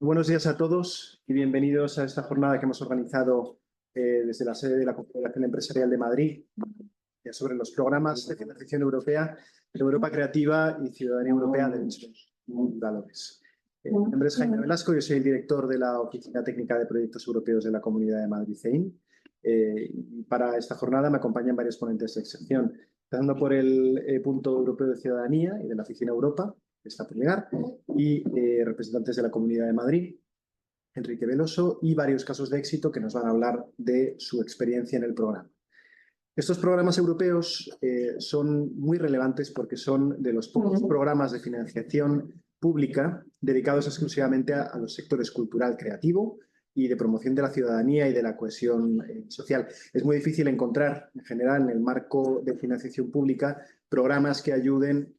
Buenos días a todos y bienvenidos a esta jornada que hemos organizado desde la sede de la Confederación Empresarial de Madrid sobre los programas de financiación europea, Europa Creativa y Ciudadanía Europea, Derechos y Valores. Mi nombre es Jaime Velasco, yo soy el director de la Oficina Técnica de Proyectos Europeos de la Comunidad de Madrid, CEIM. Y para esta jornada me acompañan varios ponentes de excepción, empezando por el Punto Europeo de Ciudadanía y de la Oficina Europa, que está por llegar, y representantes de la Comunidad de Madrid, Enrique Veloso, y varios casos de éxito que nos van a hablar de su experiencia en el programa. Estos programas europeos son muy relevantes porque son de los pocos programas de financiación pública dedicados exclusivamente a los sectores cultural, creativo y de promoción de la ciudadanía y de la cohesión social. Es muy difícil encontrar, en general, en el marco de financiación pública, programas que ayuden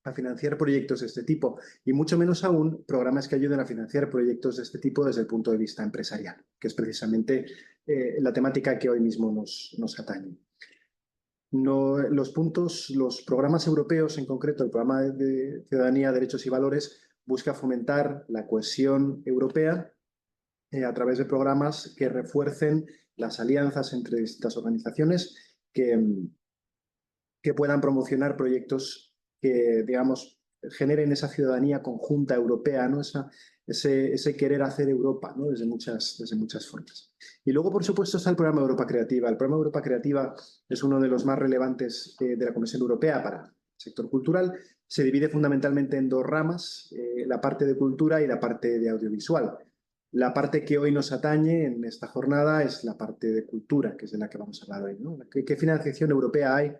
a financiar proyectos de este tipo, y mucho menos aún programas que ayuden a financiar proyectos de este tipo desde el punto de vista empresarial, que es precisamente la temática que hoy mismo nos atañe. Los programas europeos, en concreto el programa de Ciudadanía, Derechos y Valores, busca fomentar la cohesión europea a través de programas que refuercen las alianzas entre distintas organizaciones que puedan promocionar proyectos que, digamos, generen esa ciudadanía conjunta europea, ¿no? Ese querer hacer Europa, ¿no? desde muchas formas. Y luego, por supuesto, está el programa Europa Creativa. El programa Europa Creativa es uno de los más relevantes de la Comisión Europea para el sector cultural. Se divide fundamentalmente en dos ramas, la parte de cultura y la parte de audiovisual. La parte que hoy nos atañe en esta jornada es la parte de cultura, que es de la que vamos a hablar hoy, ¿no? ¿Qué financiación europea hay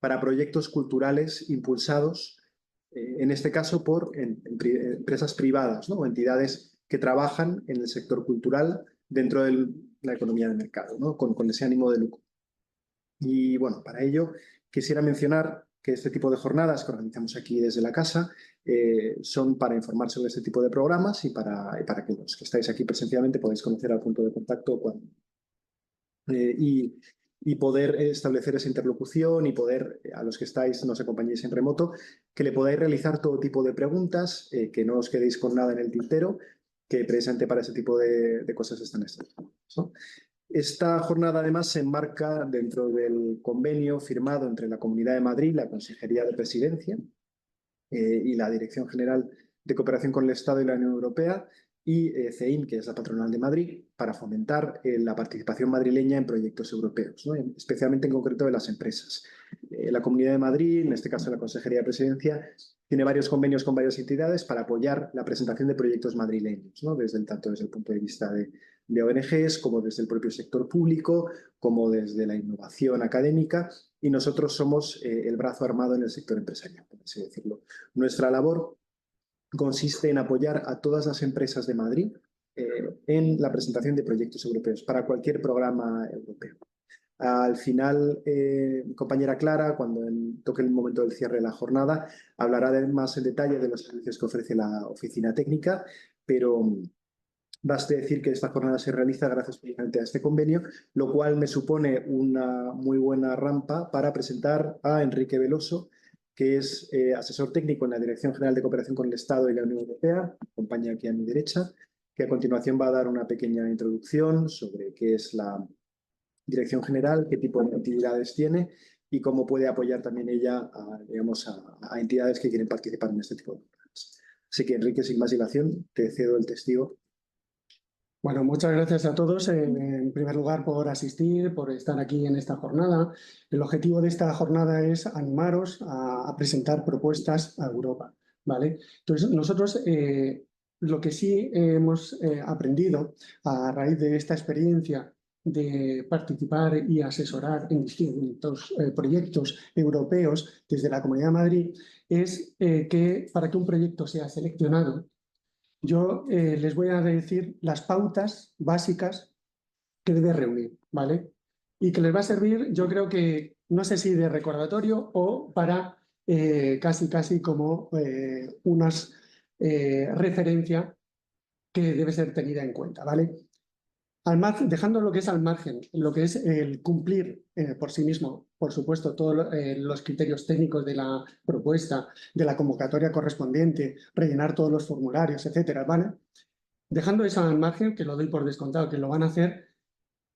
para proyectos culturales impulsados, en este caso, por empresas privadas, ¿no? O entidades que trabajan en el sector cultural dentro de la economía de mercado, ¿no? Con ese ánimo de lucro? Y bueno, para ello quisiera mencionar que este tipo de jornadas que organizamos aquí desde la casa son para informar sobre este tipo de programas y para que los que estáis aquí presencialmente podáis conocer al punto de contacto y poder establecer esa interlocución y poder, a los que nos acompañéis en remoto, que le podáis realizar todo tipo de preguntas, que no os quedéis con nada en el tintero, que precisamente para ese tipo de cosas están estas, ¿no? Esta jornada, además, se enmarca dentro del convenio firmado entre la Comunidad de Madrid, la Consejería de Presidencia y la Dirección General de Cooperación con el Estado y la Unión Europea, y CEIM, que es la patronal de Madrid, para fomentar la participación madrileña en proyectos europeos, ¿no? Especialmente en concreto de las empresas. La Comunidad de Madrid, en este caso la Consejería de Presidencia, tiene varios convenios con varias entidades para apoyar la presentación de proyectos madrileños, ¿no? Tanto desde el punto de vista de ONGs, como desde el propio sector público, como desde la innovación académica, y nosotros somos el brazo armado en el sector empresarial, por así decirlo. Nuestra labor consiste en apoyar a todas las empresas de Madrid en la presentación de proyectos europeos para cualquier programa europeo. Al final, mi compañera Clara, cuando toque el momento del cierre de la jornada, hablará más en detalle de los servicios que ofrece la oficina técnica, pero baste decir que esta jornada se realiza gracias precisamente a este convenio, lo cual me supone una muy buena rampa para presentar a Enrique Veloso, que es asesor técnico en la Dirección General de Cooperación con el Estado y la Unión Europea, acompaña aquí a mi derecha, que a continuación va a dar una pequeña introducción sobre qué es la Dirección General, qué tipo de actividades tiene y cómo puede apoyar también ella a entidades que quieren participar en este tipo de programas. Así que, Enrique, sin más dilación, te cedo el testigo. Bueno, muchas gracias a todos, en primer lugar, por asistir, por estar aquí en esta jornada. El objetivo de esta jornada es animaros a presentar propuestas a Europa, ¿vale? Entonces, nosotros lo que sí hemos aprendido a raíz de esta experiencia de participar y asesorar en distintos proyectos europeos desde la Comunidad de Madrid es que para que un proyecto sea seleccionado, yo les voy a decir las pautas básicas que debe reunir, ¿vale? Y que les va a servir, yo creo que, no sé si de recordatorio o para casi como unas referencia que debe ser tenida en cuenta, ¿vale? Dejando lo que es al margen, lo que es el cumplir por sí mismo, por supuesto, todos los criterios técnicos de la propuesta, de la convocatoria correspondiente, rellenar todos los formularios, etcétera, ¿vale? Dejando eso al margen, que lo doy por descontado, que lo van a hacer,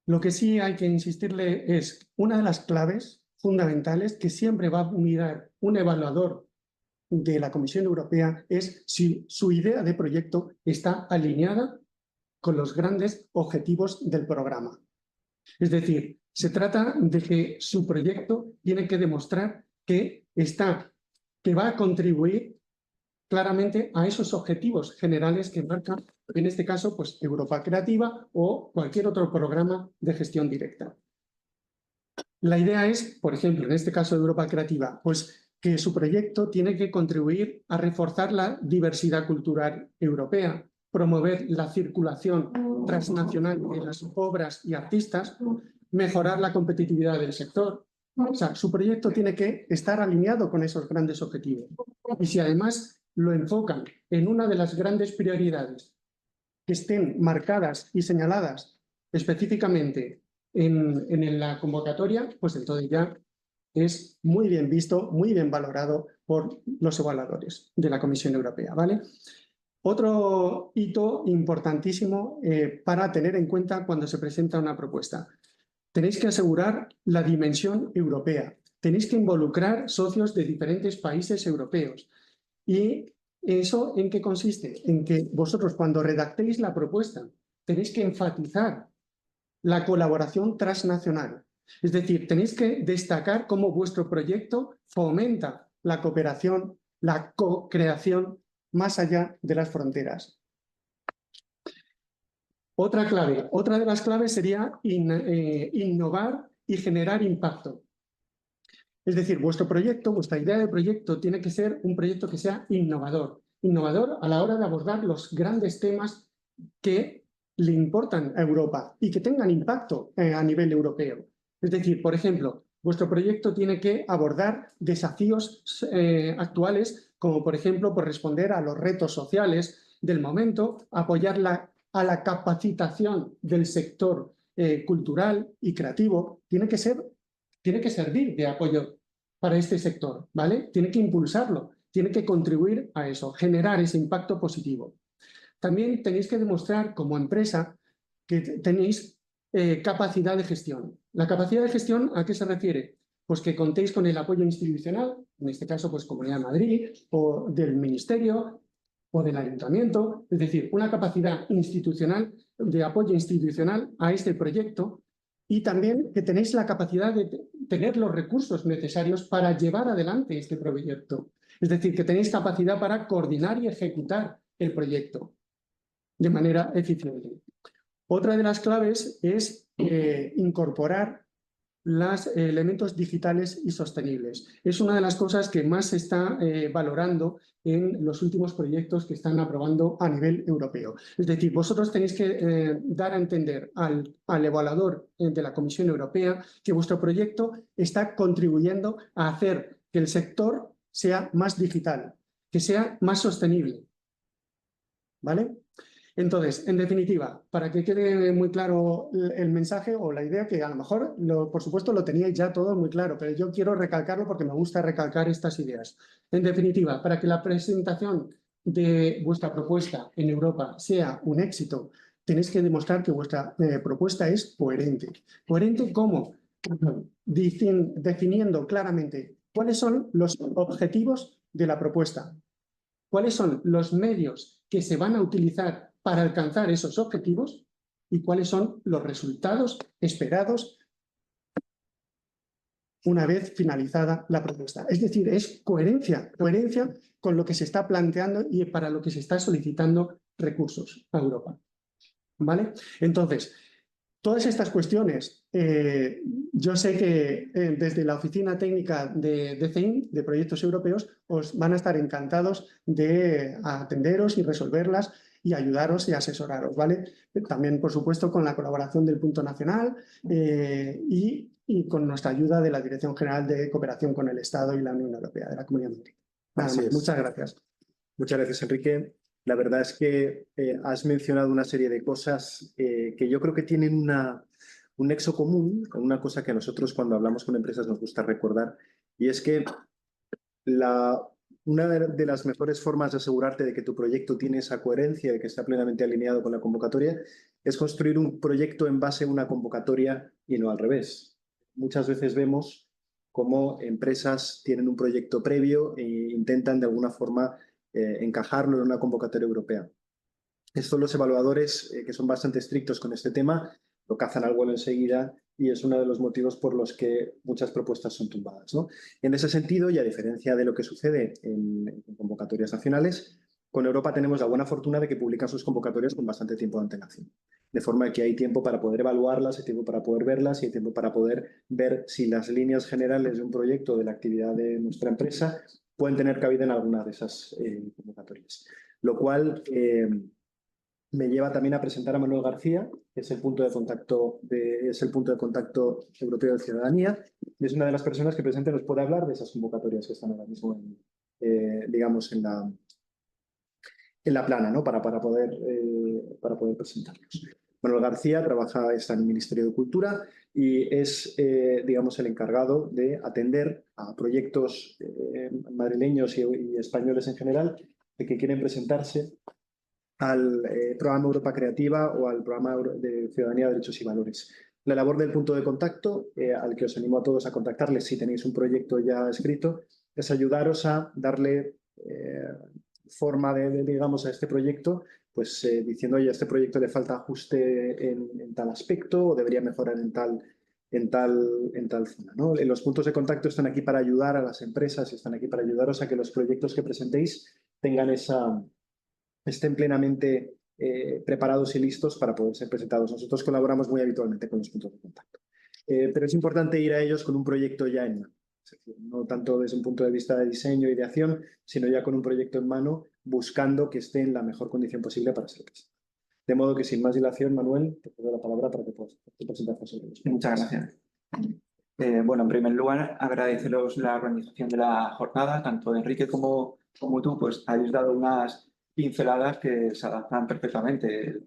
lo que sí hay que insistirle es una de las claves fundamentales que siempre va a mirar un evaluador de la Comisión Europea es si su idea de proyecto está alineada con los grandes objetivos del programa. Es decir, se trata de que su proyecto tiene que demostrar que va a contribuir claramente a esos objetivos generales que marca, en este caso, pues Europa Creativa o cualquier otro programa de gestión directa. La idea es, por ejemplo, en este caso de Europa Creativa, pues que su proyecto tiene que contribuir a reforzar la diversidad cultural europea, promover la circulación transnacional de las obras y artistas, mejorar la competitividad del sector. O sea, su proyecto tiene que estar alineado con esos grandes objetivos. Y si además lo enfocan en una de las grandes prioridades que estén marcadas y señaladas específicamente en la convocatoria, pues entonces ya es muy bien visto, muy bien valorado por los evaluadores de la Comisión Europea, ¿vale? Otro hito importantísimo para tener en cuenta cuando se presenta una propuesta. Tenéis que asegurar la dimensión europea. Tenéis que involucrar socios de diferentes países europeos. ¿Y eso en qué consiste? En que vosotros cuando redactéis la propuesta tenéis que enfatizar la colaboración transnacional. Es decir, tenéis que destacar cómo vuestro proyecto fomenta la cooperación, la co-creación más allá de las fronteras. Otra de las claves sería innovar y generar impacto. Es decir, vuestro proyecto, vuestra idea de proyecto tiene que ser un proyecto que sea innovador. Innovador a la hora de abordar los grandes temas que le importan a Europa y que tengan impacto a nivel europeo. Es decir, por ejemplo, vuestro proyecto tiene que abordar desafíos actuales, como por ejemplo, por responder a los retos sociales del momento, apoyar a la capacitación del sector cultural y creativo. Tiene que servir de apoyo para este sector, ¿vale? Tiene que impulsarlo, tiene que contribuir a eso, generar ese impacto positivo. También tenéis que demostrar como empresa que tenéis capacidad de gestión. ¿La capacidad de gestión a qué se refiere? Pues que contéis con el apoyo institucional, en este caso pues Comunidad de Madrid, o del Ministerio, o del Ayuntamiento, es decir, una capacidad institucional, de apoyo institucional a este proyecto, y también que tenéis la capacidad de tener los recursos necesarios para llevar adelante este proyecto. Es decir, que tenéis capacidad para coordinar y ejecutar el proyecto de manera eficiente. Otra de las claves es incorporar los elementos digitales y sostenibles. Es una de las cosas que más se está valorando en los últimos proyectos que están aprobando a nivel europeo. Es decir, vosotros tenéis que dar a entender al evaluador de la Comisión Europea que vuestro proyecto está contribuyendo a hacer que el sector sea más digital, que sea más sostenible. ¿Vale? Entonces, en definitiva, para que quede muy claro el mensaje o la idea, que a lo mejor, por supuesto, lo teníais ya todo muy claro, pero yo quiero recalcarlo porque me gusta recalcar estas ideas. En definitiva, para que la presentación de vuestra propuesta en Europa sea un éxito, tenéis que demostrar que vuestra propuesta es coherente. ¿Coherente cómo? Definiendo claramente cuáles son los objetivos de la propuesta, cuáles son los medios que se van a utilizar para alcanzar esos objetivos y cuáles son los resultados esperados una vez finalizada la propuesta. Es decir, es coherencia con lo que se está planteando y para lo que se está solicitando recursos a Europa. ¿Vale? Entonces, todas estas cuestiones, yo sé que desde la Oficina Técnica de CEIM, de Proyectos Europeos, os van a estar encantados de atenderos y resolverlas y ayudaros y asesoraros, ¿vale? También, por supuesto, con la colaboración del Punto Nacional y con nuestra ayuda de la Dirección General de Cooperación con el Estado y la Unión Europea, de la Comunidad de Madrid. Nada más. Muchas gracias. Muchas gracias, Enrique. La verdad es que has mencionado una serie de cosas que yo creo que tienen un nexo común con una cosa que a nosotros cuando hablamos con empresas nos gusta recordar, y es que una de las mejores formas de asegurarte de que tu proyecto tiene esa coherencia, de que está plenamente alineado con la convocatoria, es construir un proyecto en base a una convocatoria y no al revés. Muchas veces vemos cómo empresas tienen un proyecto previo e intentan de alguna forma encajarlo en una convocatoria europea. Estos los evaluadores, que son bastante estrictos con este tema, lo cazan al vuelo enseguida y es uno de los motivos por los que muchas propuestas son tumbadas, ¿no? En ese sentido, y a diferencia de lo que sucede en convocatorias nacionales, con Europa tenemos la buena fortuna de que publican sus convocatorias con bastante tiempo de antelación. De forma que hay tiempo para poder evaluarlas, hay tiempo para poder verlas y hay tiempo para poder ver si las líneas generales de un proyecto, de la actividad de nuestra empresa, pueden tener cabida en alguna de esas convocatorias. Lo cual me lleva también a presentar a Manuel García, que es el punto de contacto, europeo de ciudadanía, y es una de las personas que presente nos puede hablar de esas convocatorias que están ahora mismo digamos, en la plana, ¿no? para poder presentarlos. Manuel García está en el Ministerio de Cultura y es, digamos, el encargado de atender a proyectos madrileños y españoles en general de que quieren presentarse al programa Europa Creativa o al programa de Ciudadanía, Derechos y Valores. La labor del punto de contacto, al que os animo a todos a contactarles si tenéis un proyecto ya escrito, es ayudaros a darle forma digamos, a este proyecto, pues diciendo, oye, a este proyecto le falta ajuste en tal aspecto o debería mejorar en tal zona, ¿no? Los puntos de contacto están aquí para ayudar a las empresas, están aquí para ayudaros a que los proyectos que presentéis estén plenamente preparados y listos para poder ser presentados. Nosotros colaboramos muy habitualmente con los puntos de contacto. Pero es importante ir a ellos con un proyecto ya en mano. Es decir, no tanto desde un punto de vista de diseño y de acción, sino ya con un proyecto en mano, buscando que esté en la mejor condición posible para ser presentado. De modo que, sin más dilación, Manuel, te doy la palabra para que puedas presentarte sobre ellos. Muchas gracias. Bueno, en primer lugar, agradeceros la organización de la jornada. Tanto Enrique como tú, pues habéis dado unas pinceladas que se adaptan perfectamente.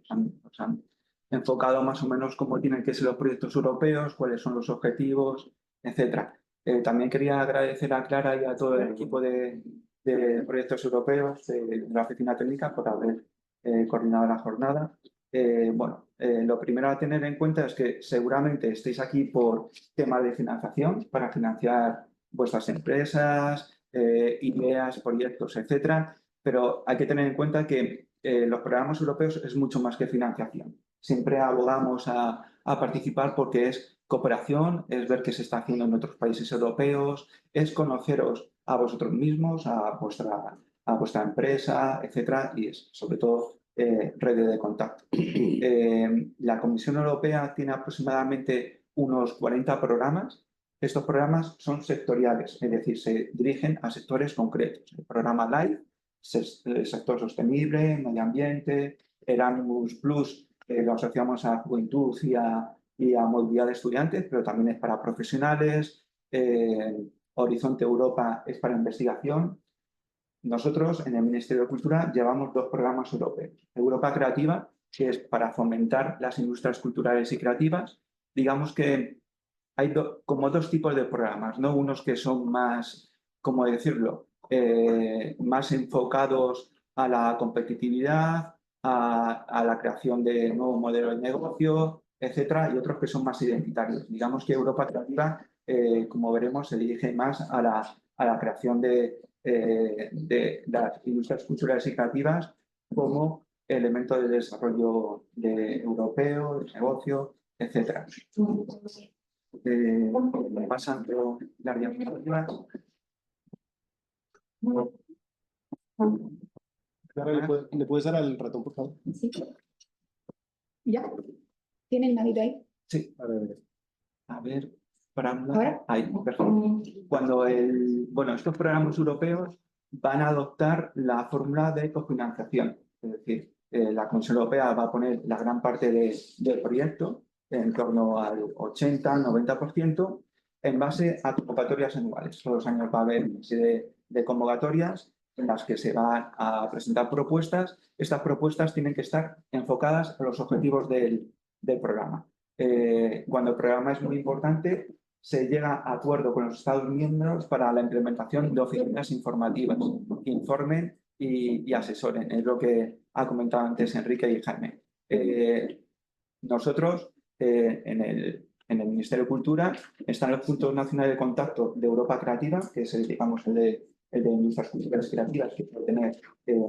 Os han enfocado más o menos cómo tienen que ser los proyectos europeos, cuáles son los objetivos, etc. También quería agradecer a Clara y a todo el equipo de proyectos europeos de la oficina técnica por haber coordinado la jornada. Lo primero a tener en cuenta es que seguramente estéis aquí por temas de financiación, para financiar vuestras empresas, ideas, proyectos, etcétera, pero hay que tener en cuenta que los programas europeos es mucho más que financiación. Siempre abogamos a participar porque es cooperación, es ver qué se está haciendo en otros países europeos, es conoceros a vosotros mismos, a vuestra empresa, etcétera, y es sobre todo redes de contacto. La Comisión Europea tiene aproximadamente unos 40 programas. Estos programas son sectoriales, es decir, se dirigen a sectores concretos. El programa LIFE, sector sostenible, medio ambiente, Erasmus Plus, lo asociamos a juventud y a movilidad de estudiantes, pero también es para profesionales. Horizonte Europa es para investigación. Nosotros, en el Ministerio de Cultura, llevamos 2 programas europeos. Europa Creativa, que es para fomentar las industrias culturales y creativas. Digamos que hay como 2 tipos de programas, ¿no? Unos que son más, ¿cómo decirlo?, más enfocados a la competitividad, a la creación de nuevos modelos de negocio, etcétera, y otros que son más identitarios. Digamos que Europa Creativa, como veremos, se dirige más a la creación de las industrias culturales y creativas como elemento de desarrollo europeo, de negocio, etc. Pasando las diapositivas. ¿Le puedes dar al ratón, por favor? Sí. ¿Ya? ¿Tiene el manito ahí? Sí. A ver, para ¿Ahora? ahí, perfecto. Cuando estos programas europeos van a adoptar la fórmula de cofinanciación, es decir, la Comisión Europea va a poner la gran parte del proyecto, en torno al 80-90%, en base a convocatorias anuales. Todos los años va a haber una serie de convocatorias en las que se van a presentar propuestas. Estas propuestas tienen que estar enfocadas a los objetivos del programa. Cuando el programa es muy importante, se llega a acuerdo con los Estados miembros para la implementación de oficinas informativas que informen y asesoren. Es lo que ha comentado antes Enrique y Jaime. Nosotros, en el Ministerio de Cultura, están los puntos nacionales de contacto de Europa Creativa, que es digamos, el de industrias culturales creativas, que puede tener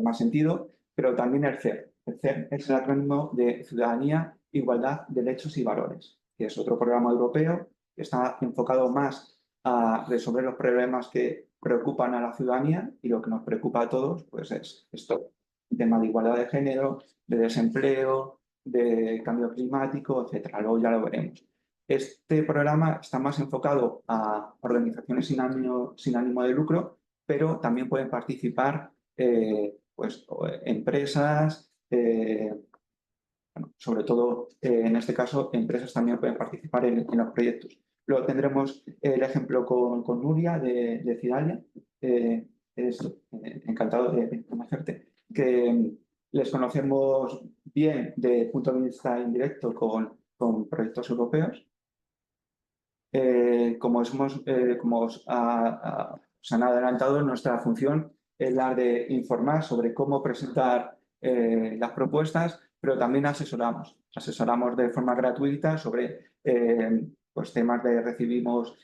más sentido, pero también el CER. El CER es el acrónimo de Ciudadanía, Igualdad, Derechos y Valores, que es otro programa europeo que está enfocado más a resolver los problemas que preocupan a la ciudadanía, y lo que nos preocupa a todos pues es esto, el tema de igualdad de género, de desempleo, de cambio climático, etcétera. Luego ya lo veremos. Este programa está más enfocado a organizaciones sin ánimo de lucro, pero también pueden participar pues, empresas, bueno, sobre todo en este caso, empresas también pueden participar en los proyectos. Luego tendremos el ejemplo con Nuria de Cidalia. Encantado de conocerte. Que les conocemos bien desde el punto de vista indirecto con proyectos europeos. Como os han adelantado, nuestra función es la de informar sobre cómo presentar las propuestas, pero también asesoramos. Asesoramos de forma gratuita sobre pues temas de recibimos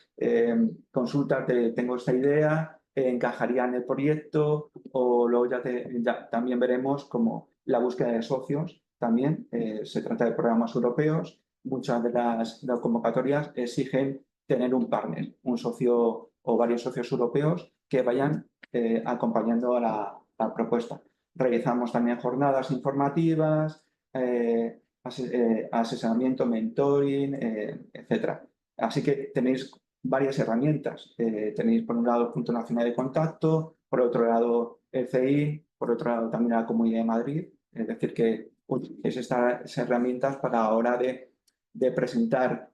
consultas de tengo esta idea, encajaría en el proyecto, o luego ya también veremos como la búsqueda de socios. También se trata de programas europeos. Muchas de las convocatorias exigen tener un partner, un socio o varios socios europeos que vayan acompañando a la propuesta. Realizamos también jornadas informativas, asesoramiento, mentoring, etc. Así que tenéis varias herramientas. Tenéis por un lado el Punto Nacional de Contacto, por otro lado el CI, por otro lado también la Comunidad de Madrid. Es decir, que utilicéis estas herramientas para la hora de presentar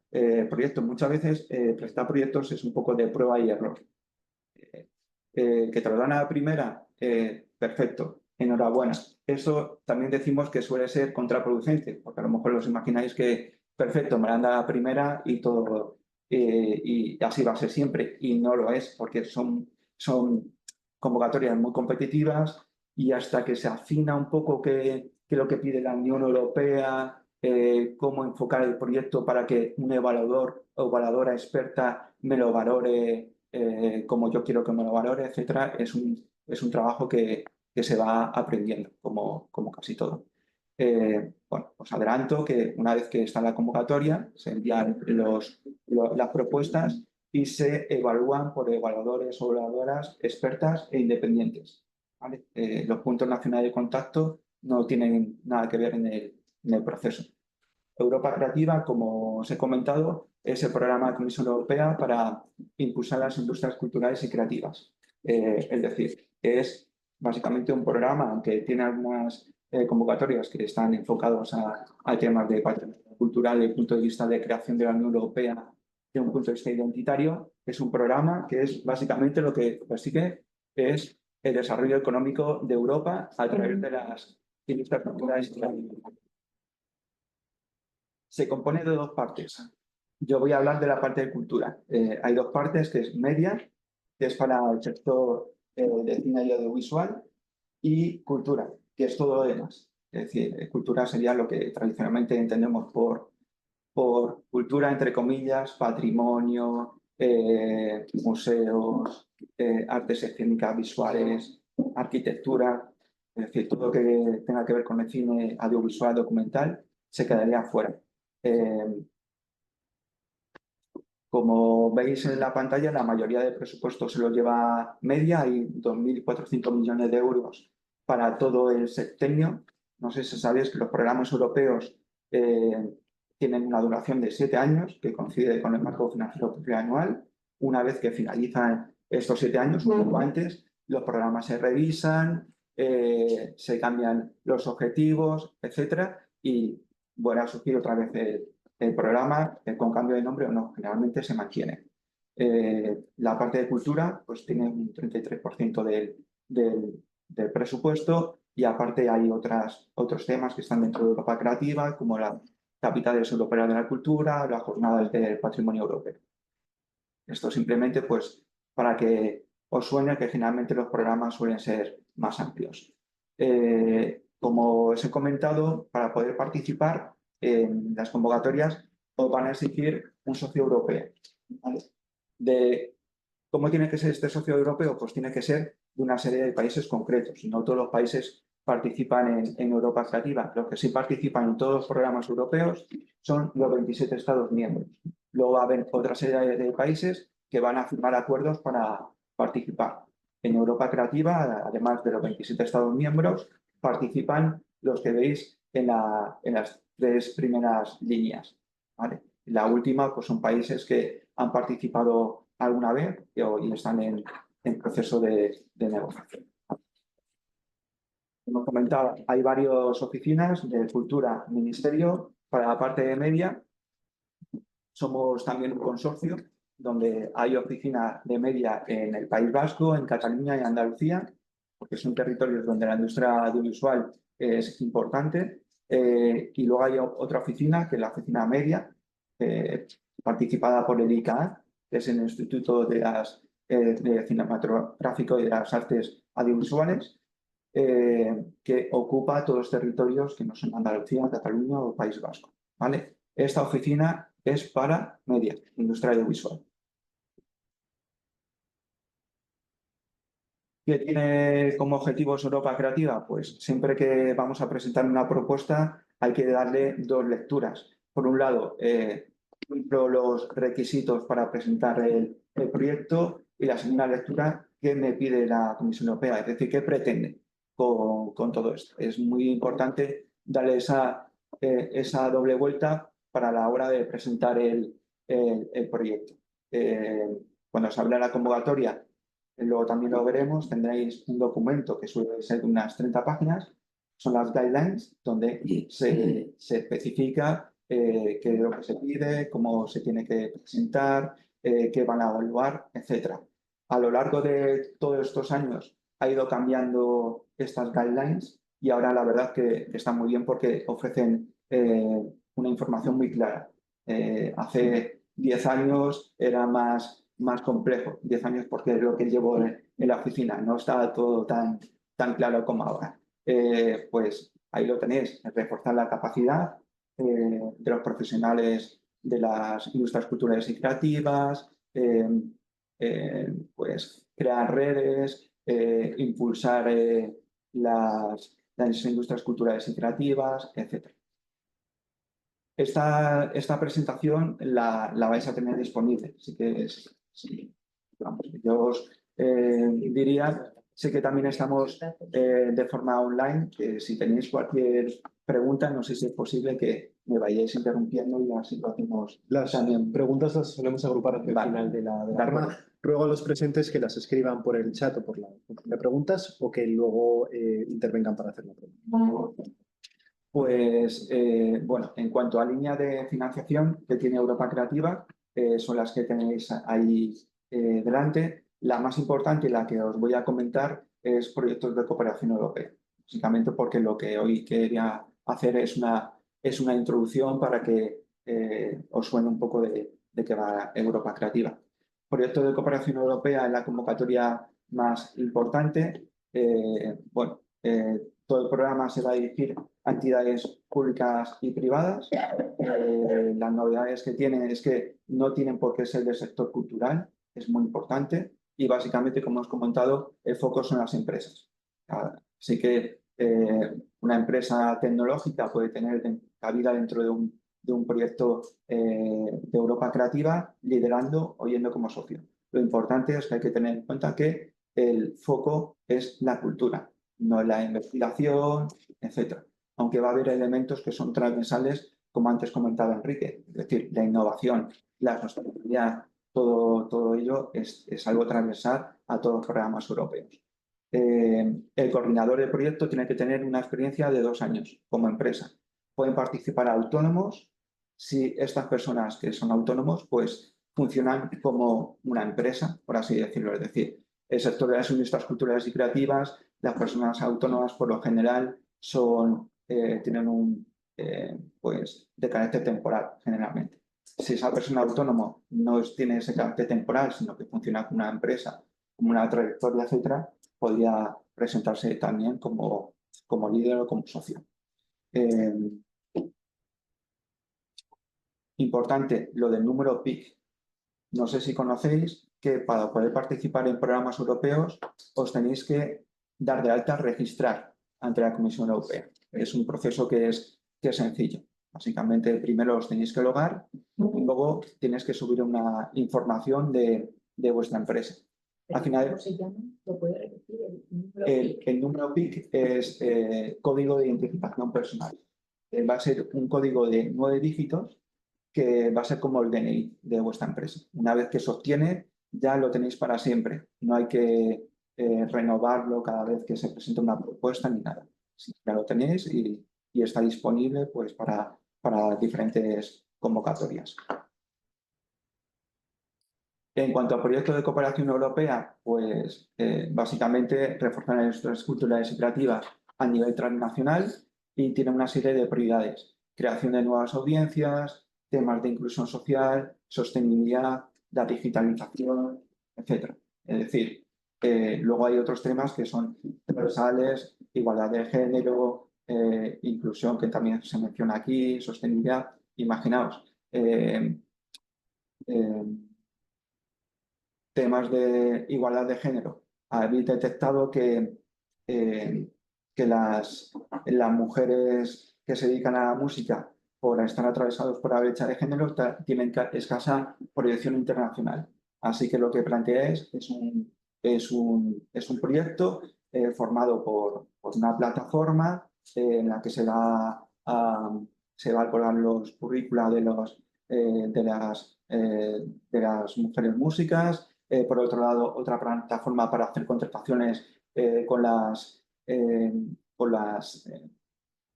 proyectos. Muchas veces presentar proyectos es un poco de prueba y error. Que te lo dan a la primera, perfecto, enhorabuena. Eso también decimos que suele ser contraproducente, porque a lo mejor os imagináis que, perfecto, me la dan a la primera y todo, y así va a ser siempre, y no lo es, porque son convocatorias muy competitivas, y hasta que se afina un poco qué es lo que pide la Unión Europea, cómo enfocar el proyecto para que un evaluador o evaluadora experta me lo valore como yo quiero que me lo valore, etcétera, es un trabajo que se va aprendiendo, como casi todo. Bueno, os adelanto que una vez que está la convocatoria, se envían las propuestas y se evalúan por evaluadores o evaluadoras expertas e independientes. ¿Vale? Los puntos nacionales de contacto no tienen nada que ver en el proceso. Europa Creativa, como os he comentado, es el programa de la Comisión Europea para impulsar las industrias culturales y creativas. Es decir, es básicamente un programa que tiene algunas convocatorias que están enfocados a temas de patrimonio cultural desde el punto de vista de creación de la Unión Europea, desde un punto de vista identitario. Es un programa que es básicamente lo que persigue es el desarrollo económico de Europa a través de las industrias culturales y creativas. Se compone de dos partes. Yo voy a hablar de la parte de cultura. Hay dos partes, que es media, que es para el sector de cine y audiovisual, y cultura, que es todo lo demás. Es decir, cultura sería lo que tradicionalmente entendemos por cultura, entre comillas, patrimonio, museos, artes escénicas visuales, arquitectura, es decir, todo lo que tenga que ver con el cine audiovisual documental se quedaría fuera. Como veis en la pantalla, la mayoría de presupuestos se los lleva media, hay 2.400 millones de euros para todo el septenio. No sé si sabéis que los programas europeos tienen una duración de 7 años, que coincide con el marco financiero plurianual. Una vez que finalizan estos 7 años, un poco antes, los programas se revisan, se cambian los objetivos, etcétera, y vuelve a surgir otra vez el programa con cambio de nombre o no, generalmente se mantiene. La parte de cultura pues tiene un 33% del presupuesto, y aparte hay otros temas que están dentro de Europa Creativa, como la Capitales Europeas de la Cultura, las Jornadas del Patrimonio Europeo. Esto simplemente pues para que os suene que generalmente los programas suelen ser más amplios. Como os he comentado, para poder participar en las convocatorias os van a exigir un socio europeo, ¿vale? ¿Cómo tiene que ser este socio europeo? Pues tiene que ser de una serie de países concretos. No todos los países participan en Europa Creativa. Los que sí participan en todos los programas europeos son los 27 Estados miembros. Luego va a haber otra serie de países que van a firmar acuerdos para participar. En Europa Creativa, además de los 27 Estados miembros, participan los que veis en las 3 primeras líneas, ¿vale? La última pues, son países que han participado alguna vez y hoy están en proceso de negociación. Como comentaba, hay varias oficinas de cultura, ministerio, para la parte de media. Somos también un consorcio donde hay oficinas de media en el País Vasco, en Cataluña y Andalucía, porque son territorios donde la industria audiovisual es importante. Y luego hay otra oficina, que es la oficina media, participada por el ICAA, que es el Instituto de Cinematográfico y de las Artes Audiovisuales, que ocupa todos los territorios que no son Andalucía, Cataluña o País Vasco, ¿vale? Esta oficina es para media, industria audiovisual. ¿Qué tiene como objetivos Europa Creativa? Pues siempre que vamos a presentar una propuesta hay que darle 2 lecturas. Por un lado, los requisitos para presentar el proyecto y la segunda lectura, ¿qué me pide la Comisión Europea? Es decir, ¿qué pretende con todo esto? Es muy importante darle esa doble vuelta para la hora de presentar el proyecto. Cuando se habla de la convocatoria, luego también lo veremos, tendréis un documento que suele ser de unas 30 páginas, son las guidelines, donde se especifica qué es lo que se pide, cómo se tiene que presentar, qué van a evaluar, etc. A lo largo de todos estos años ha ido cambiando estas guidelines y ahora la verdad que están muy bien porque ofrecen una información muy clara. Hace 10 años era más complejo, 10 años porque es lo que llevo en la oficina, no está todo tan claro como ahora. Pues ahí lo tenéis, reforzar la capacidad de los profesionales de las industrias culturales y creativas, pues crear redes, impulsar las industrias culturales y creativas, etc. Esta presentación la vais a tener disponible, así que sí, vamos, yo os diría, sé que también estamos de forma online, que si tenéis cualquier pregunta, no sé si es posible que me vayáis interrumpiendo y así lo hacemos. Las también. preguntas las solemos agrupar hacia el final de la forma. Ruego a los presentes que las escriban por el chat o por la función de preguntas o que luego intervengan para hacer la pregunta. Pues, bueno, en cuanto a línea de financiación que tiene Europa Creativa, son las que tenéis ahí delante. La más importante y la que os voy a comentar es proyectos de cooperación europea. Básicamente porque lo que hoy quería hacer es una introducción para que os suene un poco de qué va Europa Creativa. Proyectos de cooperación europea es la convocatoria más importante. Todo el programa se va a dirigir a entidades públicas y privadas. Las novedades que tienen es que no tienen por qué ser del sector cultural, es muy importante, y básicamente, como os he comentado, el foco son las empresas. Así que una empresa tecnológica puede tener cabida dentro de un proyecto de Europa Creativa, liderando o yendo como socio. Lo importante es que hay que tener en cuenta que el foco es la cultura, no la investigación, etc. Aunque va a haber elementos que son transversales, como antes comentaba Enrique, es decir, la innovación, la sostenibilidad, todo ello es algo transversal a todos los programas europeos. El coordinador del proyecto tiene que tener una experiencia de 2 años como empresa. Pueden participar autónomos si estas personas que son autónomos pues funcionan como una empresa, por así decirlo. Es decir, el sector de las industrias culturales y creativas, las personas autónomas por lo general tienen pues de carácter temporal generalmente. si esa persona autónomo no tiene ese carácter temporal, sino que funciona como una empresa, como una trayectoria, etcétera, podría presentarse también como líder o como socio. Importante lo del número PIC. No sé si conocéis que para poder participar en programas europeos os tenéis que dar de alta, registrar ante la Comisión Europea. Es un proceso que es sencillo. Básicamente, primero os tenéis que logar y luego tienes que subir una información de vuestra empresa. Al final, ¿cómo se llama? ¿Lo puede repetir? El número PIC es código de identificación personal. Va a ser un código de 9 dígitos que va a ser como el DNI de vuestra empresa. Una vez que se obtiene, ya lo tenéis para siempre. No hay que renovarlo cada vez que se presenta una propuesta ni nada. Ya lo tenéis y está disponible pues, para diferentes convocatorias. En cuanto a proyectos de cooperación europea, pues básicamente reforzar las estructuras y creativas a nivel transnacional y tiene una serie de prioridades. Creación de nuevas audiencias, temas de inclusión social, sostenibilidad, la digitalización, etc. Es decir, luego hay otros temas que son transversales, igualdad de género, inclusión, que también se menciona aquí, sostenibilidad. Imaginaos, temas de igualdad de género. Habéis detectado que las mujeres que se dedican a la música, por estar atravesados por la brecha de género, tienen escasa proyección internacional. Así que lo que planteáis es un proyecto formado por una plataforma en la que se va a colgar los currícula de las mujeres músicas. Por otro lado, otra plataforma para hacer contrataciones con las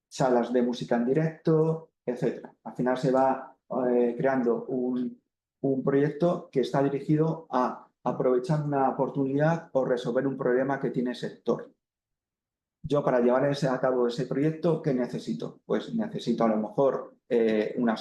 salas de música en directo, etc. Al final se va creando un proyecto que está dirigido a aprovechar una oportunidad o resolver un problema que tiene el sector. Yo, para llevar a cabo ese proyecto, ¿qué necesito? Pues necesito a lo mejor una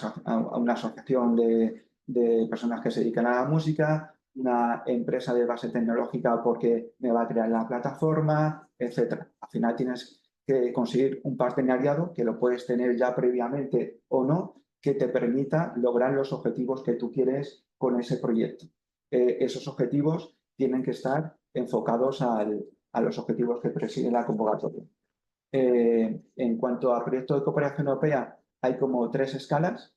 asociación de personas que se dedican a la música, una empresa de base tecnológica porque me va a crear la plataforma, etc. Al final tienes que conseguir un partenariado que lo puedes tener ya previamente o no, que te permita lograr los objetivos que tú quieres con ese proyecto. Esos objetivos tienen que estar enfocados a los objetivos que preside la convocatoria. En cuanto a proyectos de cooperación europea, hay como 3 escalas: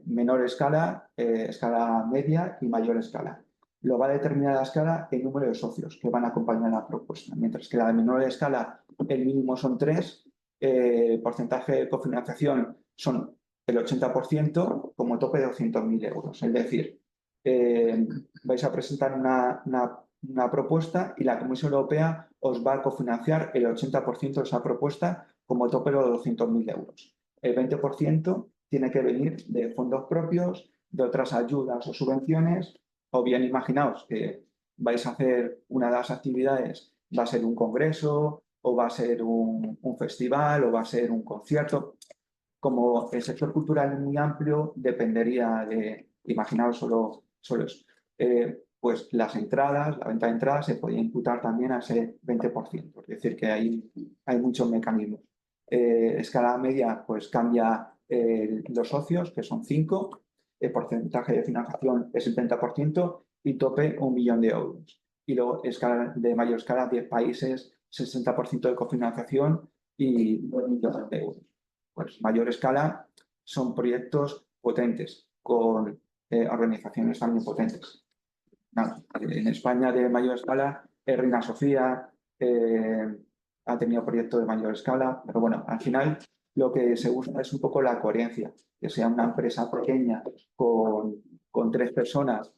menor escala, escala media y mayor escala. Lo va a determinar la escala el número de socios que van a acompañar la propuesta, mientras que la de menor escala, el mínimo son 3, el porcentaje de cofinanciación son el 80%, como tope de 200.000 euros. Es decir, vais a presentar una propuesta y la Comisión Europea os va a cofinanciar el 80% de esa propuesta como tope de 200.000 euros. El 20% tiene que venir de fondos propios, de otras ayudas o subvenciones, o bien imaginaos que vais a hacer una de las actividades, va a ser un congreso, o va a ser un festival, o va a ser un concierto. Como el sector cultural es muy amplio, dependería de, imaginaos solo eso. Pues la venta de entradas se podía imputar también a ese 20%. Es decir, que hay muchos mecanismos. Escala media, pues cambia los socios, que son 5, el porcentaje de financiación es el 30% y tope 1 millón de euros. Y luego de mayor escala, 10 países, 60% de cofinanciación y 2 millones de euros. Pues mayor escala son proyectos potentes, con organizaciones también potentes. En España, de mayor escala, Reina Sofía ha tenido proyectos de mayor escala, pero bueno, al final lo que se busca es un poco la coherencia, que sea una empresa pequeña con 3 personas,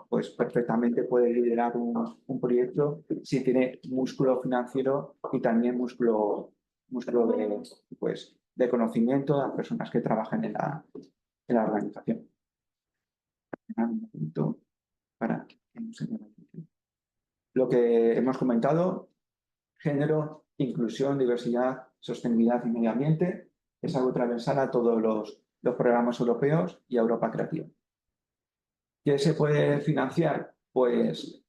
pues perfectamente puede liderar un proyecto si tiene músculo financiero y también músculo de conocimiento a personas que trabajan en la organización. Lo que hemos comentado: género, inclusión, diversidad, sostenibilidad y medio ambiente, es algo transversal a todos los programas europeos y Europa Creativa. ¿Qué se puede financiar? Pues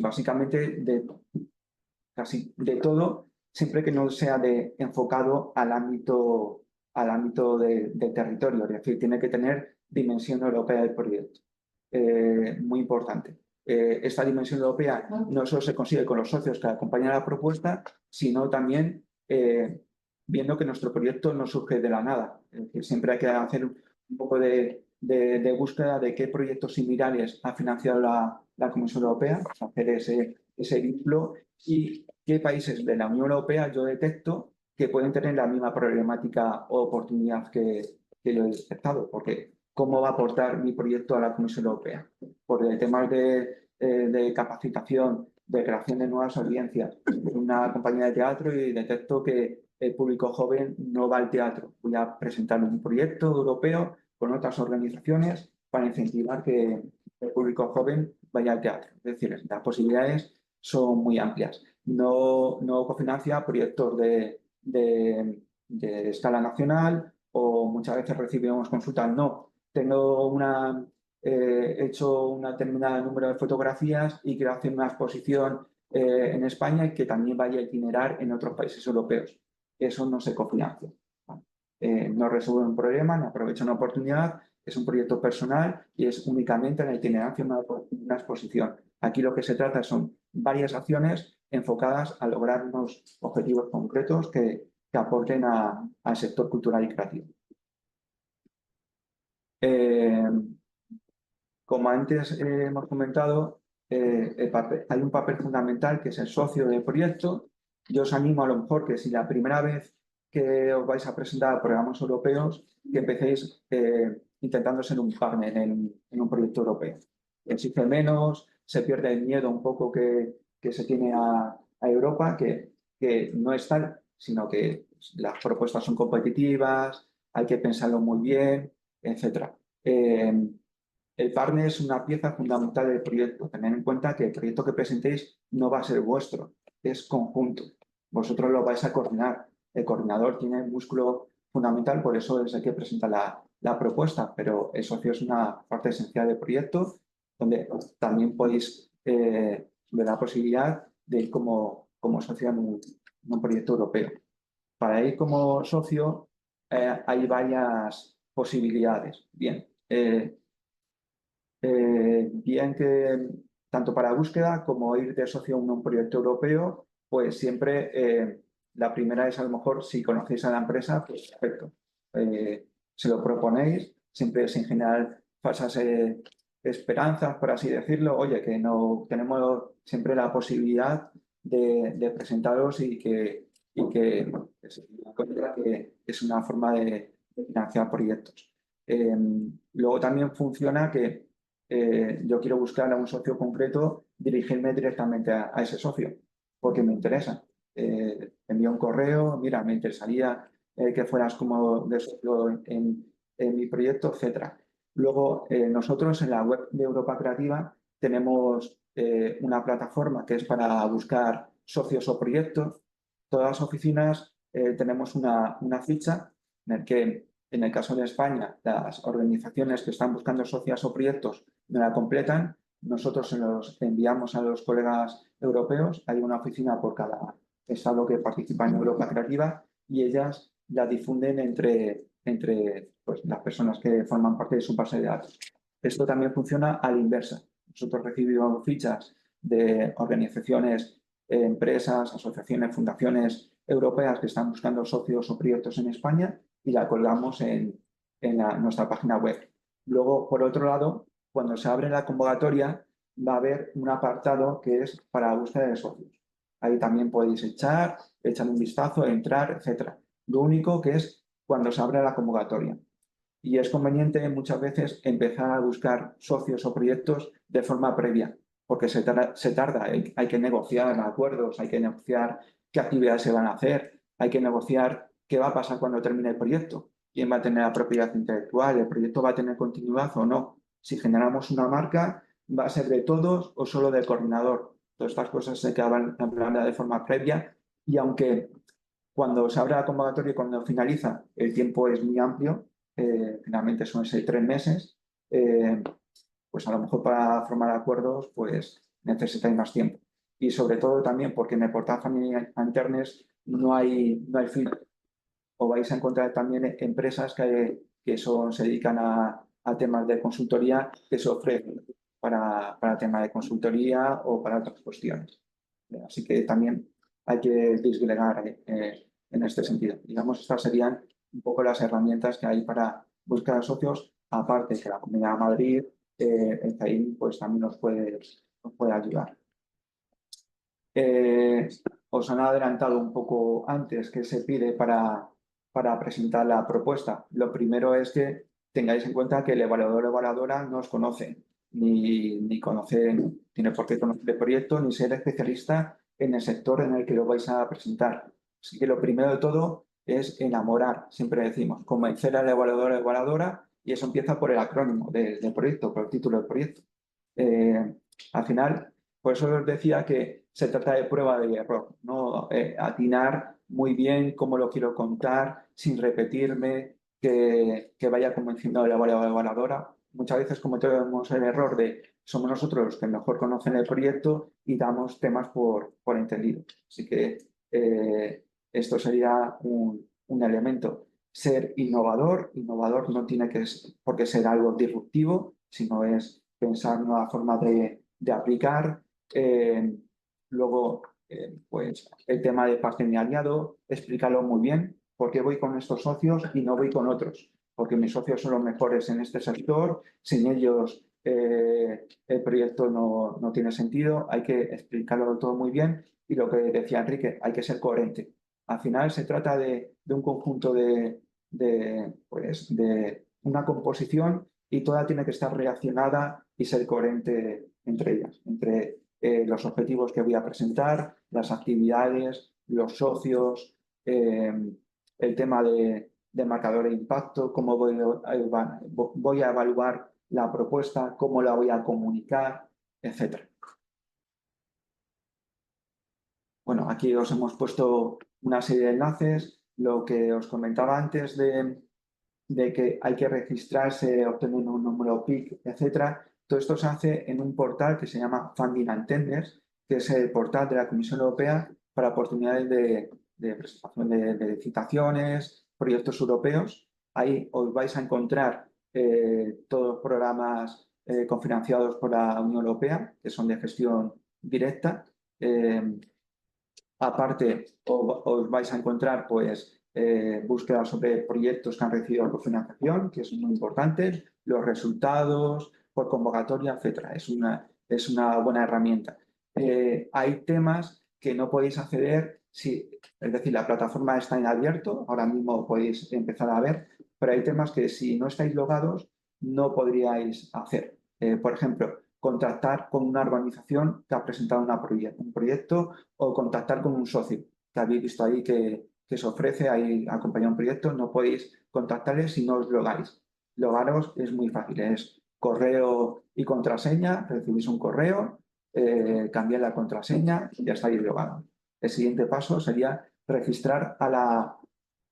básicamente casi de todo, siempre que no sea enfocado al ámbito del territorio, es decir, tiene que tener dimensión europea del proyecto. Muy importante. Esta dimensión europea no solo se consigue con los socios que acompañan la propuesta, sino también viendo que nuestro proyecto no surge de la nada. Es decir, siempre hay que hacer un poco de búsqueda de qué proyectos similares ha financiado la Comisión Europea, hacer ese vínculo y qué países de la Unión Europea yo detecto que pueden tener la misma problemática o oportunidad que yo he detectado, porque ¿cómo va a aportar mi proyecto a la Comisión Europea? Por temas de capacitación, de creación de nuevas audiencias, una compañía de teatro y detecto que el público joven no va al teatro. Voy a presentar un proyecto europeo con otras organizaciones para incentivar que el público joven vaya al teatro. Es decir, las posibilidades son muy amplias. No cofinancia proyectos de escala nacional o muchas veces recibimos consultas. No, tengo he hecho un determinado número de fotografías y quiero hacer una exposición en España y que también vaya a itinerar en otros países europeos. Eso no se cofinancia. No resuelve un problema, no aprovecha una oportunidad, es un proyecto personal y es únicamente la itinerancia de una exposición. Aquí lo que se trata son varias acciones enfocadas a lograr unos objetivos concretos que aporten al sector cultural y creativo. Como antes hemos comentado, hay un papel fundamental que es el socio del proyecto. Yo os animo a lo mejor que si la primera vez que os vais a presentar a programas europeos, que empecéis intentando ser un partner en un proyecto europeo. Exige menos, se pierde el miedo un poco que se tiene a Europa, que no es tal, sino que las propuestas son competitivas, hay que pensarlo muy bien, etc. El partner es una pieza fundamental del proyecto. Tened en cuenta que el proyecto que presentéis no va a ser vuestro, es conjunto. Vosotros lo vais a coordinar. El coordinador tiene un músculo fundamental, por eso es el que presenta la propuesta, pero el socio es una parte esencial del proyecto, donde también podéis ver la posibilidad de ir como socio en un proyecto europeo. Para ir como socio hay varias posibilidades. Bien, bien que tanto para búsqueda como ir de socio a un proyecto europeo, pues siempre la primera es a lo mejor si conocéis a la empresa, pues perfecto. Se lo proponéis, siempre sin generar falsas esperanzas, por así decirlo. Oye, que no tenemos siempre la posibilidad de presentaros y que se tenga en cuenta que es una forma de financiar proyectos. Luego también funciona que yo quiero buscar a un socio concreto, dirigirme directamente a ese socio, porque me interesa. Envío un correo, mira, me interesaría que fueras como de socio en mi proyecto, etc. Luego, nosotros en la web de Europa Creativa tenemos una plataforma que es para buscar socios o proyectos. Todas las oficinas tenemos una ficha en la que, en el caso de España, las organizaciones que están buscando socios o proyectos no la completan, nosotros se los enviamos a los colegas europeos. Hay una oficina por cada estado que participa en Europa Creativa y ellas la difunden entre pues, las personas que forman parte de su base de datos. Esto también funciona a la inversa. Nosotros recibimos fichas de organizaciones, empresas, asociaciones, fundaciones europeas que están buscando socios o proyectos en España y la colgamos en nuestra página web. Luego, por otro lado, cuando se abre la convocatoria, va a haber un apartado que es para la búsqueda de socios. Ahí también podéis echar un vistazo, entrar, etc. Lo único que es cuando se abre la convocatoria. Y es conveniente muchas veces empezar a buscar socios o proyectos de forma previa, porque se tarda, hay que negociar acuerdos, hay que negociar qué actividades se van a hacer, hay que negociar qué va a pasar cuando termine el proyecto, quién va a tener la propiedad intelectual, el proyecto va a tener continuidad o no. Si generamos una marca, va a ser de todos o solo del coordinador. Todas estas cosas se quedan habladas de forma previa y aunque cuando se abre la convocatoria y cuando finaliza el tiempo es muy amplio, finalmente son esos 3 meses, pues a lo mejor para formar acuerdos pues necesitáis más tiempo. Y sobre todo también porque en el portal Family Internes no hay filtro. O vais a encontrar también empresas que se dedican a temas de consultoría que se ofrecen para temas de consultoría o para otras cuestiones. Así que también hay que disgregar en este sentido. Digamos, estas serían un poco las herramientas que hay para buscar socios, aparte que la Comunidad de Madrid, el CAIM, pues también nos puede ayudar. Os han adelantado un poco antes qué se pide para presentar la propuesta. Lo primero es que tengáis en cuenta que el evaluador o evaluadora no os conoce, ni tiene por qué conocer el proyecto, ni ser especialista en el sector en el que lo vais a presentar. Así que lo primero de todo es enamorar, siempre decimos, convencer al evaluador o evaluadora, y eso empieza por el acrónimo del proyecto, por el título del proyecto. Al final, por eso os decía que se trata de prueba y error, ¿no? Atinar muy bien cómo lo quiero contar, sin repetirme, que vaya convenciendo a la evaluadora. Muchas veces cometemos el error de somos nosotros los que mejor conocen el proyecto y damos temas por entendido. Así que esto sería un elemento. Ser innovador no tiene por qué ser algo disruptivo, sino es pensar nuevas formas de aplicar. Luego, pues el tema de partenariado, explícalo muy bien. ¿Por qué voy con estos socios y no voy con otros? Porque mis socios son los mejores en este sector. Sin ellos, el proyecto no tiene sentido. Hay que explicarlo todo muy bien. Y lo que decía Enrique, hay que ser coherente. Al final se trata de un conjunto de una composición y toda tiene que estar relacionada y ser coherente entre ellas, entre los objetivos que voy a presentar, las actividades, los socios, el tema de marcador de impacto, cómo voy a evaluar la propuesta, cómo la voy a comunicar, etc. Bueno, aquí os hemos puesto una serie de enlaces. Lo que os comentaba antes de que hay que registrarse, obtener un número PIC, etc. Todo esto se hace en un portal que se llama Funding and Tenders, que es el portal de la Comisión Europea para oportunidades de presentación de licitaciones, proyectos europeos. Ahí os vais a encontrar todos los programas cofinanciados por la Unión Europea, que son de gestión directa. Aparte, os vais a encontrar pues, búsquedas sobre proyectos que han recibido cofinanciación, que es muy importante, los resultados por convocatoria, etc. Es una buena herramienta. Hay temas que no podéis acceder, es decir, la plataforma está en abierto, ahora mismo podéis empezar a ver, pero hay temas que si no estáis logados no podríais hacer. Por ejemplo, contactar con una organización que ha presentado un proyecto o contactar con un socio que habéis visto ahí que se ofrece ahí acompañar un proyecto, no podéis contactarles si no os logáis. Logaros es muy fácil, es correo y contraseña, recibís un correo, cambiáis la contraseña y ya estáis logados. El siguiente paso sería registrar a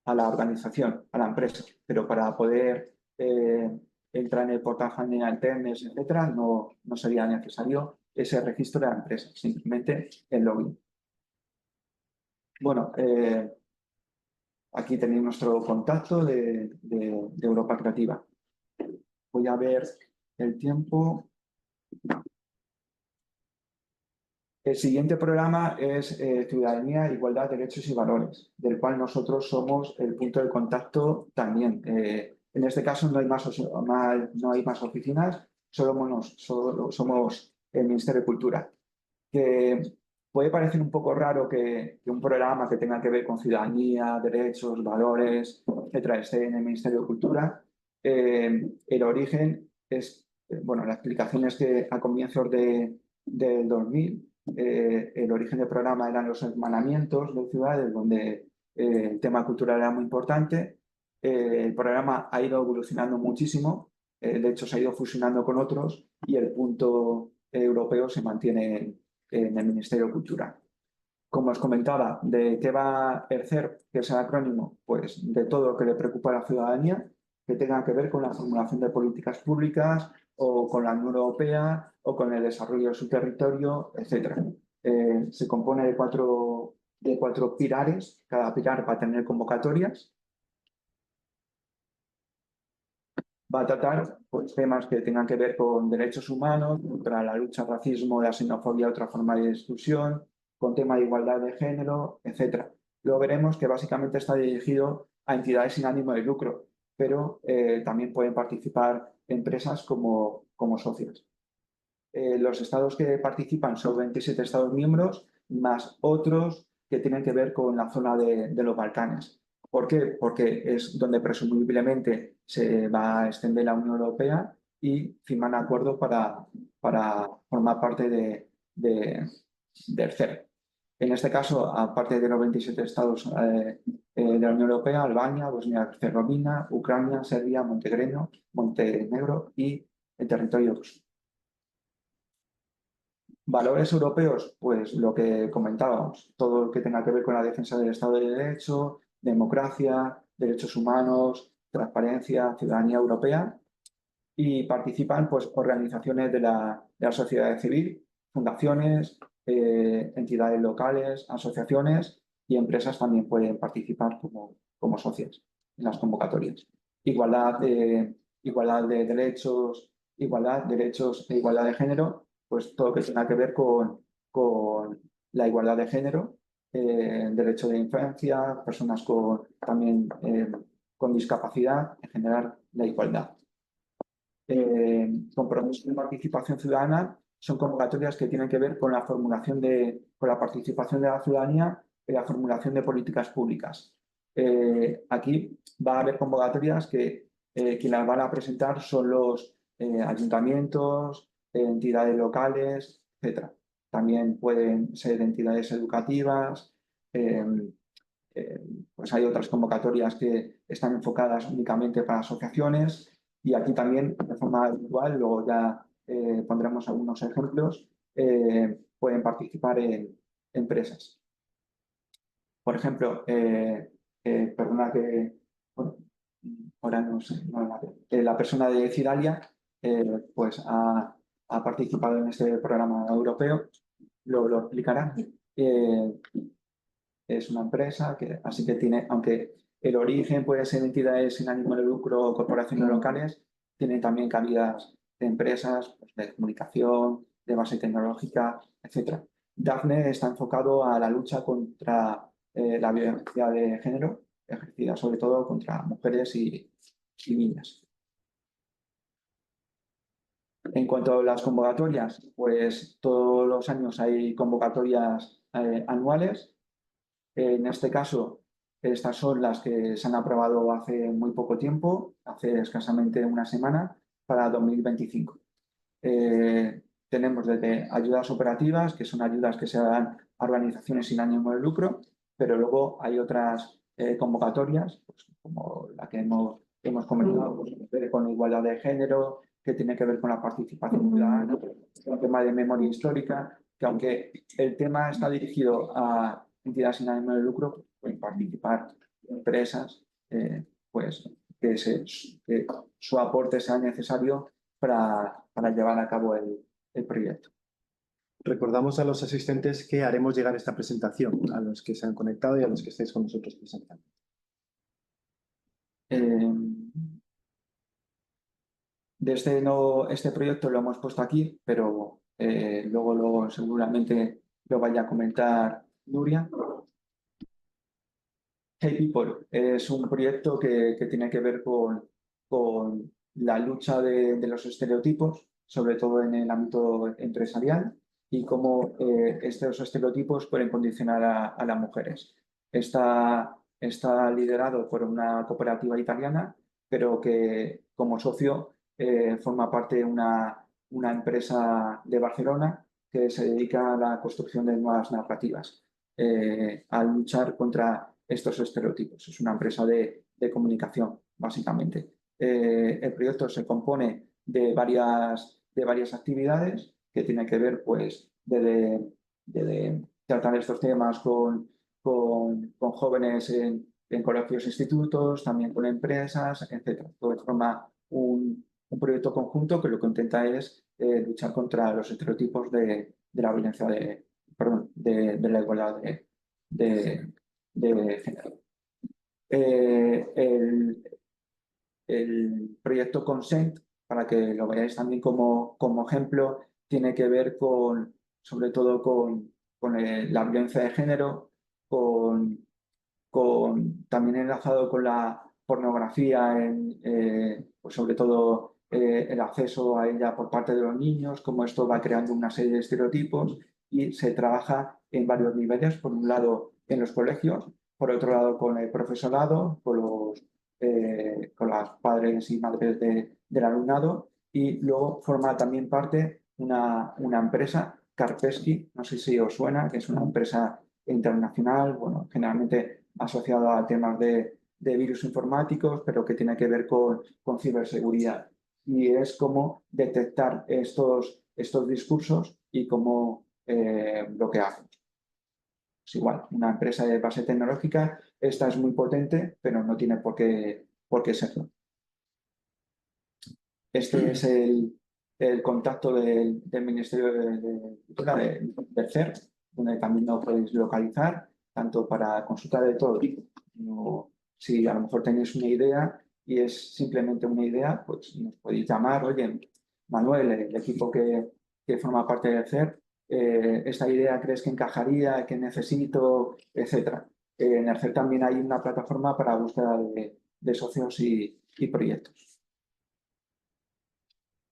la organización, a la empresa, pero para poder entrar en el portal Family Internes, etcétera, no sería necesario ese registro de la empresa, simplemente el login. Bueno, aquí tenéis nuestro contacto de Europa Creativa. Voy a ver el tiempo. El siguiente programa es Ciudadanía, Igualdad, Derechos y Valores, del cual nosotros somos el punto de contacto también. En este caso no hay más oficinas, solo somos el Ministerio de Cultura. Que puede parecer un poco raro que un programa que tenga que ver con ciudadanía, derechos, valores, etcétera, esté en el Ministerio de Cultura. El origen es, la explicación es que a comienzos del 2000, el origen del programa eran los hermanamientos de ciudades, donde el tema cultural era muy importante. El programa ha ido evolucionando muchísimo, de hecho se ha ido fusionando con otros y el punto europeo se mantiene en el Ministerio de Cultura. Como os comentaba, ¿de qué va ERCER, que es el acrónimo? Pues de todo lo que le preocupa a la ciudadanía, que tengan que ver con la formulación de políticas públicas o con la Unión Europea o con el desarrollo de su territorio, etc. Se compone de cuatro pilares. Cada pilar va a tener convocatorias. Va a tratar pues, temas que tengan que ver con derechos humanos, contra la lucha al racismo, la xenofobia, otra forma de exclusión, con tema de igualdad de género, etc. Luego veremos que básicamente está dirigido a entidades sin ánimo de lucro, pero también pueden participar empresas como socios. Los estados que participan son 27 estados miembros, más otros que tienen que ver con la zona de los Balcanes. ¿Por qué? Porque es donde presumiblemente se va a extender la Unión Europea y firman acuerdos para formar parte del CER. En este caso, aparte de los 27 estados de la Unión Europea, Albania, Bosnia-Herzegovina, Ucrania, Serbia, Montenegro y el territorio ruso. Valores europeos, pues lo que comentábamos, todo lo que tenga que ver con la defensa del Estado de Derecho, democracia, derechos humanos, transparencia, ciudadanía europea, y participan pues, organizaciones de la sociedad civil, fundaciones, entidades locales, asociaciones y empresas también pueden participar como socias en las convocatorias. Igualdad de derechos, derechos e igualdad de género, pues todo lo que tenga que ver con la igualdad de género, derecho de infancia, personas también con discapacidad, en general la igualdad. Compromiso de participación ciudadana son convocatorias que tienen que ver con la participación de la ciudadanía en la formulación de políticas públicas. Aquí va a haber convocatorias que quienes las van a presentar son los ayuntamientos, entidades locales, etc. También pueden ser entidades educativas. Pues hay otras convocatorias que están enfocadas únicamente para asociaciones. Y aquí también, de forma habitual, luego ya pondremos algunos ejemplos, pueden participar en empresas. Por ejemplo, perdona que, bueno, ahora no sé, la persona de Cidalia pues ha participado en este programa europeo, lo explicará. Es una empresa que, así que tiene, aunque el origen puede ser entidades sin ánimo de lucro o corporaciones locales, tiene también cabidas de empresas pues, de comunicación, de base tecnológica, etc. Daphne está enfocado a la lucha contra la violencia de género, ejercida sobre todo contra mujeres y niñas. En cuanto a las convocatorias, pues todos los años hay convocatorias anuales. En este caso, estas son las que se han aprobado hace muy poco tiempo, hace escasamente una semana, para 2025. Tenemos desde ayudas operativas, que son ayudas que se dan a organizaciones sin ánimo de lucro, pero luego hay otras convocatorias, pues, como la que hemos comentado, pues, con igualdad de género, que tiene que ver con la participación ciudadana, el tema de memoria histórica, que aunque el tema está dirigido a entidades sin ánimo de lucro, pueden participar empresas, pues que su aporte sea necesario para llevar a cabo el proyecto. Recordamos a los asistentes que haremos llegar esta presentación a los que se han conectado y a los que estáis con nosotros presentando. Este proyecto lo hemos puesto aquí, pero luego seguramente lo vaya a comentar Nuria. Hey People es un proyecto que tiene que ver con la lucha de los estereotipos, sobre todo en el ámbito empresarial, y cómo estos estereotipos pueden condicionar a las mujeres. Está liderado por una cooperativa italiana, pero que como socio forma parte de una empresa de Barcelona que se dedica a la construcción de nuevas narrativas, a luchar contra estos estereotipos. Es una empresa de comunicación, básicamente. El proyecto se compone de varias actividades que tienen que ver, pues, de tratar estos temas con jóvenes en colegios e institutos, también con empresas, etc. Todo forma un proyecto conjunto que lo que intenta es luchar contra los estereotipos de la violencia de la igualdad de género. El proyecto Consent, para que lo veáis también como ejemplo, tiene que ver sobre todo con la violencia de género, también enlazado con la pornografía, pues sobre todo el acceso a ella por parte de los niños, cómo esto va creando una serie de estereotipos y se trabaja en varios niveles, por un lado en los colegios, por otro lado con el profesorado, con los padres y madres del alumnado, y luego forma también parte una empresa, Kaspersky, no sé si os suena, que es una empresa internacional, bueno, generalmente asociada a temas de virus informáticos, pero que tiene que ver con ciberseguridad. Y es cómo detectar estos discursos y cómo bloquearlos. Es igual, una empresa de base tecnológica, esta es muy potente, pero no tiene por qué serlo. Este es el contacto del Ministerio de Cultura, del CERT, donde también lo podéis localizar, tanto para consultar de todo tipo. Si a lo mejor tenéis una idea y es simplemente una idea, pues nos podéis llamar, oye, Manuel, el equipo que forma parte del CERT, esta idea crees que encajaría, que necesito, etcétera. En el CERT también hay una plataforma para búsqueda de socios y proyectos.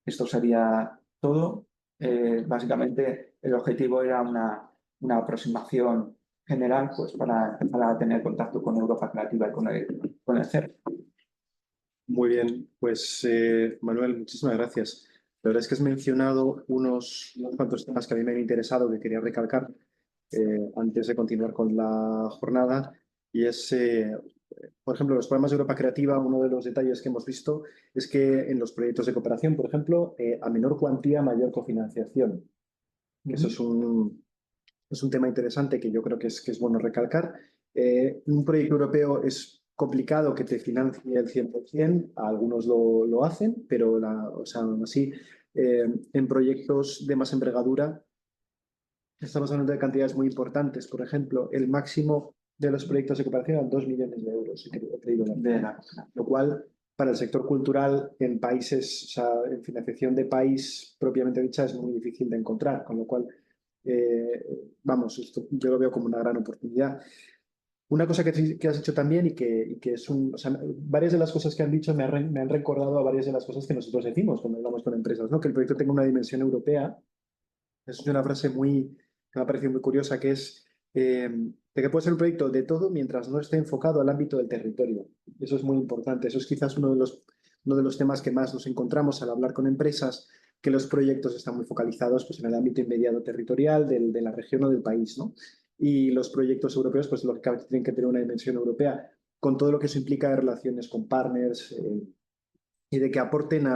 Esto sería todo. Básicamente el objetivo era una aproximación general, pues para empezar a tener contacto con Europa Creativa y con el CERT. Muy bien, pues Manuel, muchísimas gracias. La verdad es que has mencionado unos cuantos temas que a mí me han interesado, que quería recalcar antes de continuar con la jornada, y es, por ejemplo, los programas de Europa Creativa. Uno de los detalles que hemos visto es que en los proyectos de cooperación, por ejemplo, a menor cuantía, mayor cofinanciación. Eso es un tema interesante que yo creo que es bueno recalcar. Un proyecto europeo es complicado que te financie el 100%, algunos lo hacen, pero aún así, en proyectos de más envergadura, estamos hablando de cantidades muy importantes. Por ejemplo, el máximo de los proyectos de cooperación eran 2 millones de euros, lo cual para el sector cultural en países, o sea, en financiación de país propiamente dicha, es muy difícil de encontrar, con lo cual, esto yo lo veo como una gran oportunidad. Una cosa que has dicho también y que es o sea, varias de las cosas que han dicho me han recordado a varias de las cosas que nosotros decimos cuando hablamos con empresas, ¿no? Que el proyecto tenga una dimensión europea. Es una frase que me ha parecido muy curiosa, que es de que puede ser un proyecto de todo mientras no esté enfocado al ámbito del territorio. Eso es muy importante. Eso es quizás uno de los temas que más nos encontramos al hablar con empresas, que los proyectos están muy focalizados, pues, en el ámbito inmediato territorial de la región o del país, ¿no? Y los proyectos europeos, pues lógicamente tienen que tener una dimensión europea, con todo lo que eso implica de relaciones con partners y de que aporten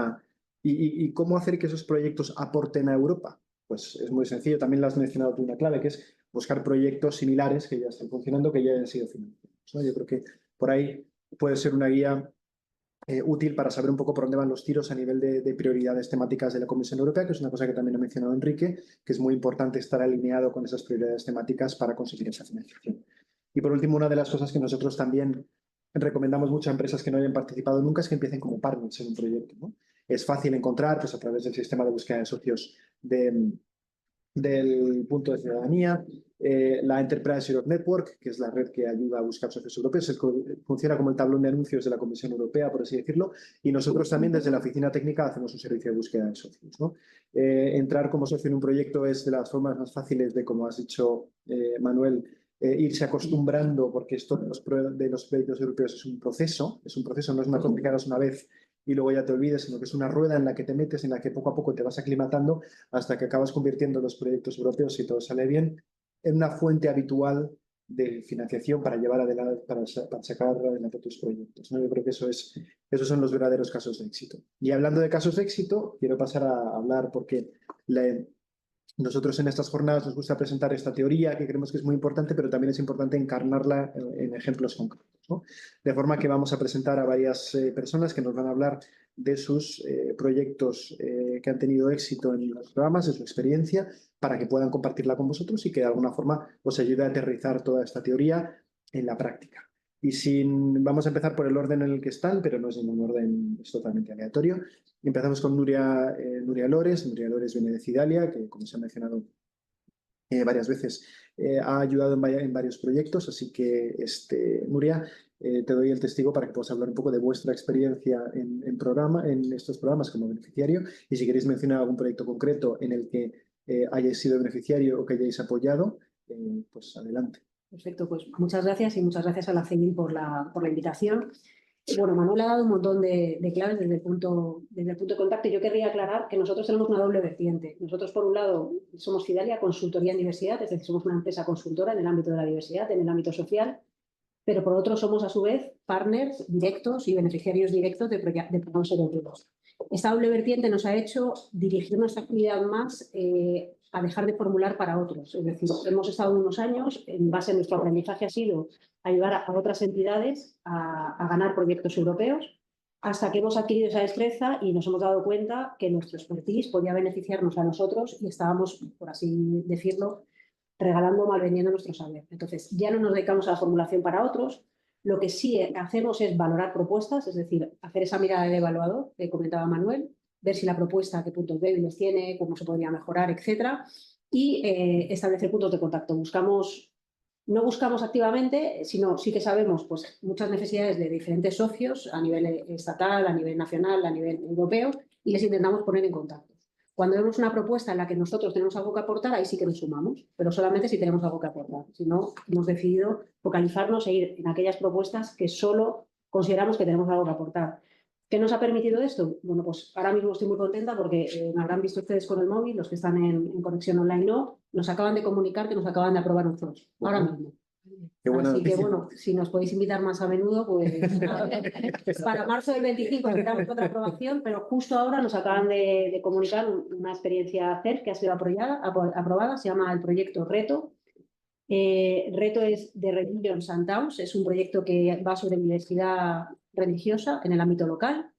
y cómo hacer que esos proyectos aporten a Europa. Pues es muy sencillo. También lo has mencionado tú, una clave, que es buscar proyectos similares que ya estén funcionando, que ya hayan sido financiados, ¿no? Yo creo que por ahí puede ser una guía útil para saber un poco por dónde van los tiros a nivel de prioridades temáticas de la Comisión Europea, que es una cosa que también ha mencionado Enrique, que es muy importante estar alineado con esas prioridades temáticas para conseguir esa financiación. Y por último, una de las cosas que nosotros también recomendamos mucho a empresas que no hayan participado nunca es que empiecen como partners en un proyecto, ¿no? Es fácil encontrar, pues, a través del sistema de búsqueda de socios del punto de ciudadanía, la Enterprise Europe Network, que es la red que ayuda a buscar socios europeos, funciona como el tablón de anuncios de la Comisión Europea, por así decirlo, y nosotros también desde la oficina técnica hacemos un servicio de búsqueda de socios, ¿no? Entrar como socio en un proyecto es de las formas más fáciles de, como has dicho, Manuel, irse acostumbrando, porque esto de los proyectos europeos es un proceso, no es una cosa que hagas una vez y luego ya te olvides, sino que es una rueda en la que te metes, en la que poco a poco te vas aclimatando hasta que acabas convirtiendo los proyectos europeos, si todo sale bien, en una fuente habitual de financiación para llevar adelante, para sacar adelante tus proyectos, ¿no? Yo creo que esos son los verdaderos casos de éxito. Y hablando de casos de éxito, quiero pasar a hablar porque la Nosotros en estas jornadas nos gusta presentar esta teoría que creemos que es muy importante, pero también es importante encarnarla en ejemplos concretos, ¿no? De forma que vamos a presentar a varias personas que nos van a hablar de sus proyectos que han tenido éxito en los programas, de su experiencia, para que puedan compartirla con vosotros y que de alguna forma os ayude a aterrizar toda esta teoría en la práctica. Vamos a empezar por el orden en el que están, pero no es ningún orden, es totalmente aleatorio. Empezamos con Nuria Lores. Nuria Lores viene de Cidalia, que como se ha mencionado varias veces, ha ayudado en varios proyectos, así que Nuria, te doy el testigo para que puedas hablar un poco de vuestra experiencia en estos programas como beneficiario, y si queréis mencionar algún proyecto concreto en el que hayáis sido beneficiario o que hayáis apoyado, pues adelante. Perfecto, pues muchas gracias y muchas gracias a la CEMIN por la invitación. Bueno, Manuel ha dado un montón de claves desde el punto de contacto, y yo querría aclarar que nosotros tenemos una doble vertiente. Nosotros, por un lado, somos Cidalia Consultoría en Diversidad, es decir, somos una empresa consultora en el ámbito de la diversidad, en el ámbito social, pero por otro somos a su vez partners directos y beneficiarios directos de programas europeos. Esta doble vertiente nos ha hecho dirigir nuestra actividad más a dejar de formular para otros. Es decir, hemos estado unos años, en base a nuestro aprendizaje ha sido ayudar a otras entidades a ganar proyectos europeos, hasta que hemos adquirido esa destreza y nos hemos dado cuenta que nuestro expertise podía beneficiarnos a nosotros y estábamos, por así decirlo, regalando o malvendiendo nuestro saber. Entonces, ya no nos dedicamos a la formulación para otros. Lo que sí hacemos es valorar propuestas, es decir, hacer esa mirada de evaluador que comentaba Manuel, ver si la propuesta, qué puntos débiles tiene, cómo se podría mejorar, etcétera, y establecer puntos de contacto. No buscamos activamente, sino sí que sabemos pues, muchas necesidades de diferentes socios a nivel estatal, a nivel nacional, a nivel europeo, y les intentamos poner en contacto. Cuando vemos una propuesta en la que nosotros tenemos algo que aportar, ahí sí que nos sumamos, pero solamente si tenemos algo que aportar. Si no, hemos decidido focalizarnos e ir en aquellas propuestas que solo consideramos que tenemos algo que aportar. ¿Qué nos ha permitido esto? Bueno, pues ahora mismo estoy muy contenta porque me habrán visto ustedes con el móvil, los que están en conexión online no, nos acaban de comunicar que nos acaban de aprobar un FOS, ahora mismo. Qué buena Así que noticia. bueno, si nos podéis invitar más a menudo, pues para marzo del 25 esperamos otra aprobación, pero justo ahora nos acaban de comunicar una experiencia CERF que ha sido aprobada, se llama el proyecto Reto. Reto es de Religions and Towns, es un proyecto que va sobre diversidad religiosa en el ámbito local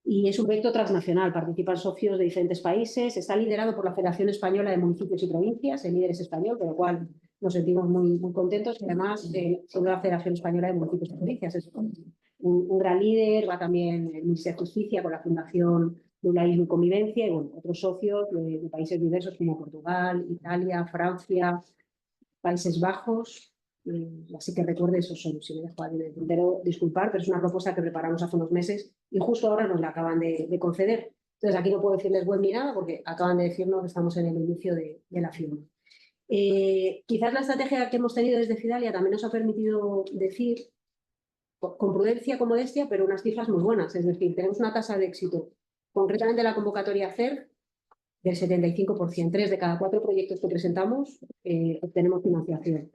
y es un proyecto transnacional, participan socios de diferentes países, está liderado por la Federación Española de Municipios y Provincias, el líder es español, con lo cual nos sentimos muy contentos, y además siendo la Federación Española de Municipios y Provincias es un gran líder, va también el Ministerio de Justicia con la Fundación Pluralismo y Convivencia y bueno, otros socios de países diversos como Portugal, Italia, Francia, Países Bajos, así que recuerde esos son, si me dejo alguien en el tintero, disculpar, pero es una propuesta que preparamos hace unos meses y justo ahora nos la acaban de conceder. Entonces aquí no puedo decirles buen ni nada porque acaban de decirnos que estamos en el inicio de la firma. Quizás la estrategia que hemos tenido desde Cidalia también nos ha permitido decir, con prudencia, con modestia, pero unas cifras muy buenas. Es decir, tenemos una tasa de éxito, concretamente la convocatoria CERF, del 75%. 3 de cada 4 proyectos que presentamos obtenemos financiación.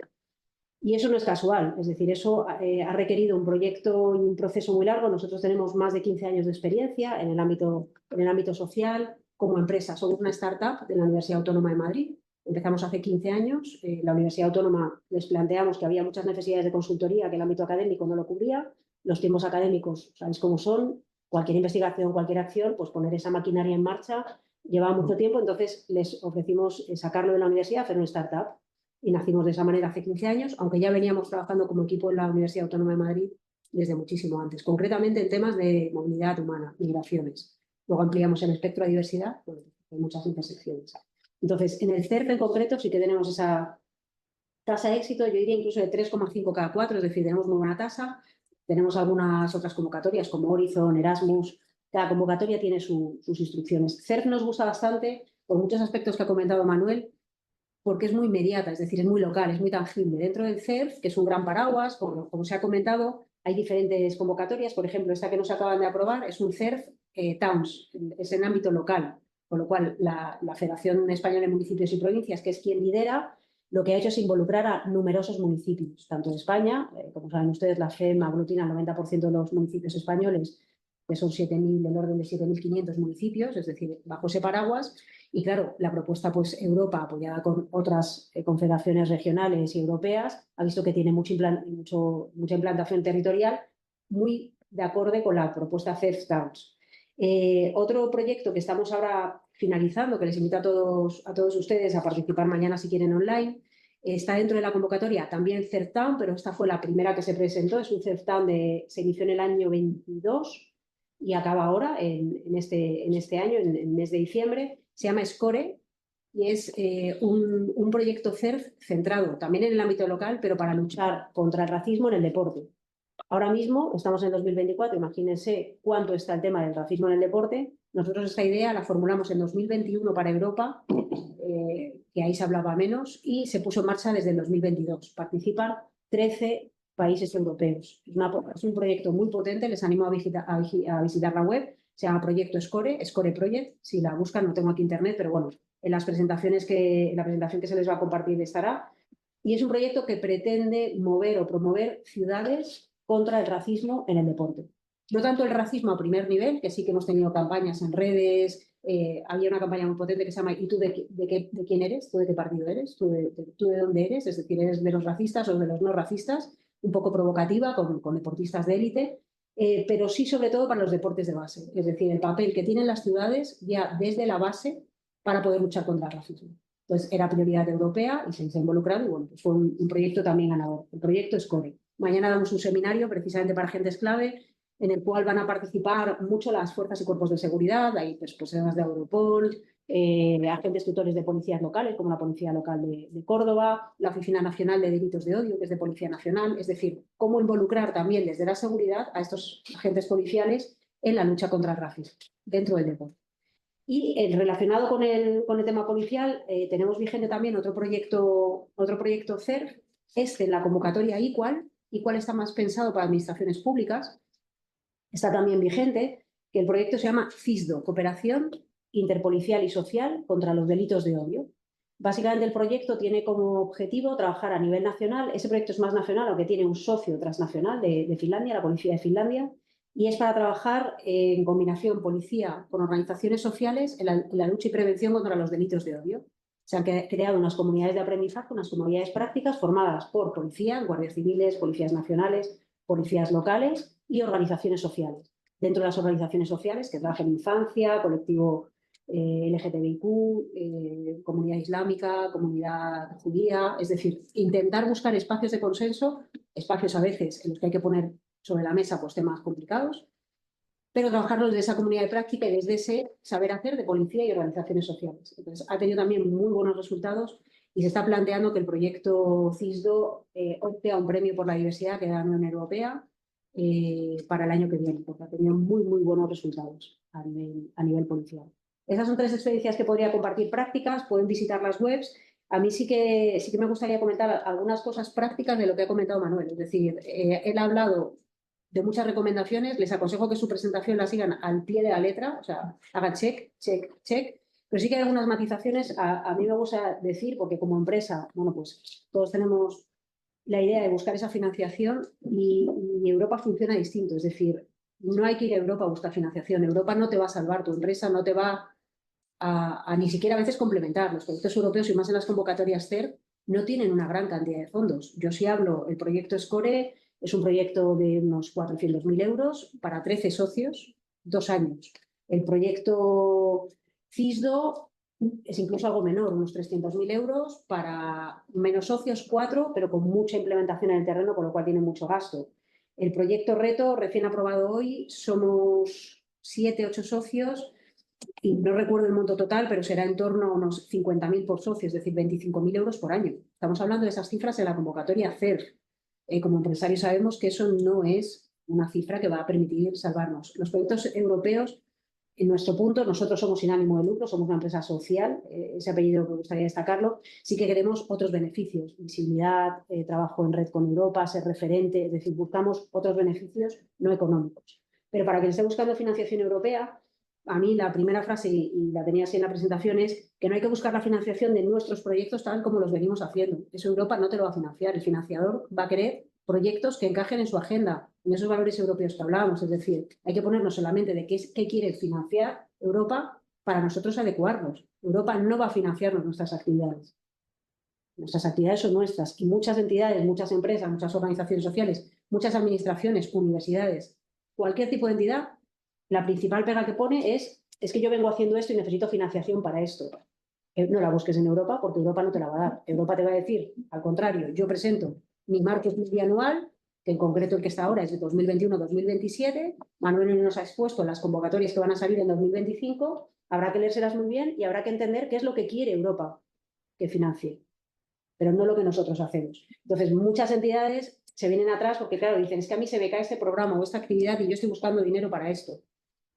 Y eso no es casual, es decir, eso ha requerido un proyecto y un proceso muy largo. Nosotros tenemos más de 15 años de experiencia en el ámbito social como empresa. Somos una startup de la Universidad Autónoma de Madrid. Empezamos hace 15 años. La Universidad Autónoma les planteamos que había muchas necesidades de consultoría que el ámbito académico no lo cubría. Los tiempos académicos, sabéis cómo son. Cualquier investigación, cualquier acción, pues poner esa maquinaria en marcha lleva mucho tiempo. Entonces les ofrecimos sacarlo de la universidad, hacer una startup. Y nacimos de esa manera hace 15 años, aunque ya veníamos trabajando como equipo en la Universidad Autónoma de Madrid desde muchísimo antes, concretamente en temas de movilidad humana, migraciones. Luego ampliamos el espectro de diversidad, bueno, hay muchas intersecciones. Entonces, en el CERF en concreto sí que tenemos esa tasa de éxito, yo diría incluso de 3,5 cada 4, es decir, tenemos muy buena tasa. Tenemos algunas otras convocatorias como Horizon, Erasmus. Cada convocatoria tiene sus instrucciones. CERF nos gusta bastante por muchos aspectos que ha comentado Manuel, porque es muy inmediata, es decir, es muy local, es muy tangible. Dentro del CERF, que es un gran paraguas, como se ha comentado, hay diferentes convocatorias. Por ejemplo, esta que nos acaban de aprobar es un CERF Towns, es en ámbito local, con lo cual la Federación Española de Municipios y Provincias, que es quien lidera, lo que ha hecho es involucrar a numerosos municipios, tanto de España, como saben ustedes, la FEM aglutina el 90% de los municipios españoles, que son 7.000, del orden de 7.500 municipios, es decir, bajo ese paraguas, Y claro, la propuesta pues Europa, apoyada con otras confederaciones regionales y europeas, ha visto que tiene mucha implantación territorial, muy de acorde con la propuesta CEF Towns. Otro proyecto que estamos ahora finalizando, que les invito a todos ustedes a participar mañana si quieren online, está dentro de la convocatoria también CERTAUN, pero esta fue la primera que se presentó, es un CERTAUN se inició en el año 22 y acaba ahora en este año, en el mes de diciembre. Se llama SCORE y es un proyecto CERF centrado también en el ámbito local, pero para luchar contra el racismo en el deporte. Ahora mismo estamos en 2024, imagínense cuánto está el tema del racismo en el deporte. Nosotros esta idea la formulamos en 2021 para Europa, que ahí se hablaba menos, y se puso en marcha desde el 2022. Participan 13 países europeos. Es un proyecto muy potente, les animo a visitar la web. Se llama Proyecto SCORE, SCORE Project. Si la buscan, no tengo aquí internet, pero bueno, en la presentación que se les va a compartir estará. Y es un proyecto que pretende mover o promover ciudades contra el racismo en el deporte. No tanto el racismo a primer nivel, que sí que hemos tenido campañas en redes, había una campaña muy potente que se llama ¿y tú de quién eres? ¿Tú de qué partido eres? ¿Tú de dónde eres? Es decir, ¿eres de los racistas o de los no racistas? Un poco provocativa con deportistas de élite, pero sí sobre todo para los deportes de base. Es decir, el papel que tienen las ciudades ya desde la base para poder luchar contra el racismo. Entonces, era prioridad europea y se ha involucrado y bueno, pues fue un proyecto también ganador. El proyecto SCORE. Mañana damos un seminario precisamente para agentes clave en el cual van a participar mucho las fuerzas y cuerpos de seguridad, hay personas de Europol, agentes tutores de policías locales, como la Policía Local de Córdoba, la Oficina Nacional de Delitos de Odio, que es de Policía Nacional, es decir, cómo involucrar también desde la seguridad a estos agentes policiales en la lucha contra el racismo dentro del deporte. Y relacionado con el tema policial, tenemos vigente también otro proyecto CERF, en la convocatoria Equal está más pensado para administraciones públicas, está también vigente, que el proyecto se llama CISDO, Cooperación Interpolicial y Social contra los Delitos de Odio. Básicamente el proyecto tiene como objetivo trabajar a nivel nacional, ese proyecto es más nacional, aunque tiene un socio transnacional de Finlandia, la Policía de Finlandia, y es para trabajar en combinación policía con organizaciones sociales en la lucha y prevención contra los delitos de odio. Se han creado unas comunidades de aprendizaje, unas comunidades prácticas formadas por policías, guardias civiles, policías nacionales, policías locales y organizaciones sociales. Dentro de las organizaciones sociales que trabajan infancia, colectivo LGTBIQ, comunidad islámica, comunidad judía, es decir, intentar buscar espacios de consenso, espacios a veces en los que hay que poner sobre la mesa pues, temas complicados, pero trabajarlo desde esa comunidad de práctica y desde ese saber hacer de policía y organizaciones sociales. Entonces, ha tenido también muy buenos resultados y se está planteando que el proyecto CISDO opte a un premio por la diversidad que da la Unión Europea para el año que viene, porque ha tenido muy buenos resultados a nivel policial. Esas son 3 experiencias que podría compartir prácticas, pueden visitar las webs. A mí sí que me gustaría comentar algunas cosas prácticas de lo que ha comentado Manuel. Es decir, él ha hablado de muchas recomendaciones, les aconsejo que su presentación la sigan al pie de la letra, o sea, hagan check, pero sí que hay algunas matizaciones. A mí me gusta decir, porque como empresa, bueno, pues todos tenemos la idea de buscar esa financiación y Europa funciona distinto, es decir, no hay que ir a Europa a buscar financiación, Europa no te va a salvar, tu empresa no te va a ni siquiera a veces complementar. Los proyectos europeos y más en las convocatorias CERF no tienen una gran cantidad de fondos. Yo sí hablo, el proyecto SCORE es un proyecto de unos 400.000 euros para 13 socios, 2 años. El proyecto CISDO es incluso algo menor, unos 300.000 euros para menos socios, 4, pero con mucha implementación en el terreno, con lo cual tiene mucho gasto. El proyecto Reto, recién aprobado hoy, somos 7, 8 socios, y no recuerdo el monto total, pero será en torno a unos 50.000 por socio, es decir, 25.000 euros por año. Estamos hablando de esas cifras en la convocatoria CERF. Como empresarios sabemos que eso no es una cifra que va a permitir salvarnos. Los proyectos europeos, en nuestro punto, nosotros somos sin ánimo de lucro, somos una empresa social, ese apellido me gustaría destacarlo, sí que queremos otros beneficios, visibilidad, trabajo en red con Europa, ser referente, es decir, buscamos otros beneficios no económicos. Pero para quien esté buscando financiación europea, a mí la primera frase, y la tenía así en la presentación, es que no hay que buscar la financiación de nuestros proyectos tal como los venimos haciendo. Eso Europa no te lo va a financiar. El financiador va a querer proyectos que encajen en su agenda, en esos valores europeos que hablábamos. Es decir, hay que ponernos en la mente de qué quiere financiar Europa para nosotros adecuarnos. Europa no va a financiarnos nuestras actividades. Nuestras actividades son nuestras y muchas entidades, muchas empresas, muchas organizaciones sociales, muchas administraciones, universidades, cualquier tipo de entidad, la principal pega que pone es que yo vengo haciendo esto y necesito financiación para esto. No la busques en Europa porque Europa no te la va a dar. Europa te va a decir, al contrario, yo presento mi marketing bianual, que en concreto el que está ahora es de 2021-2027, Manuel nos ha expuesto las convocatorias que van a salir en 2025, habrá que leérselas muy bien y habrá que entender qué es lo que quiere Europa que financie, pero no lo que nosotros hacemos. Entonces, muchas entidades se vienen atrás porque, claro, dicen, es que a mí se me cae este programa o esta actividad y yo estoy buscando dinero para esto.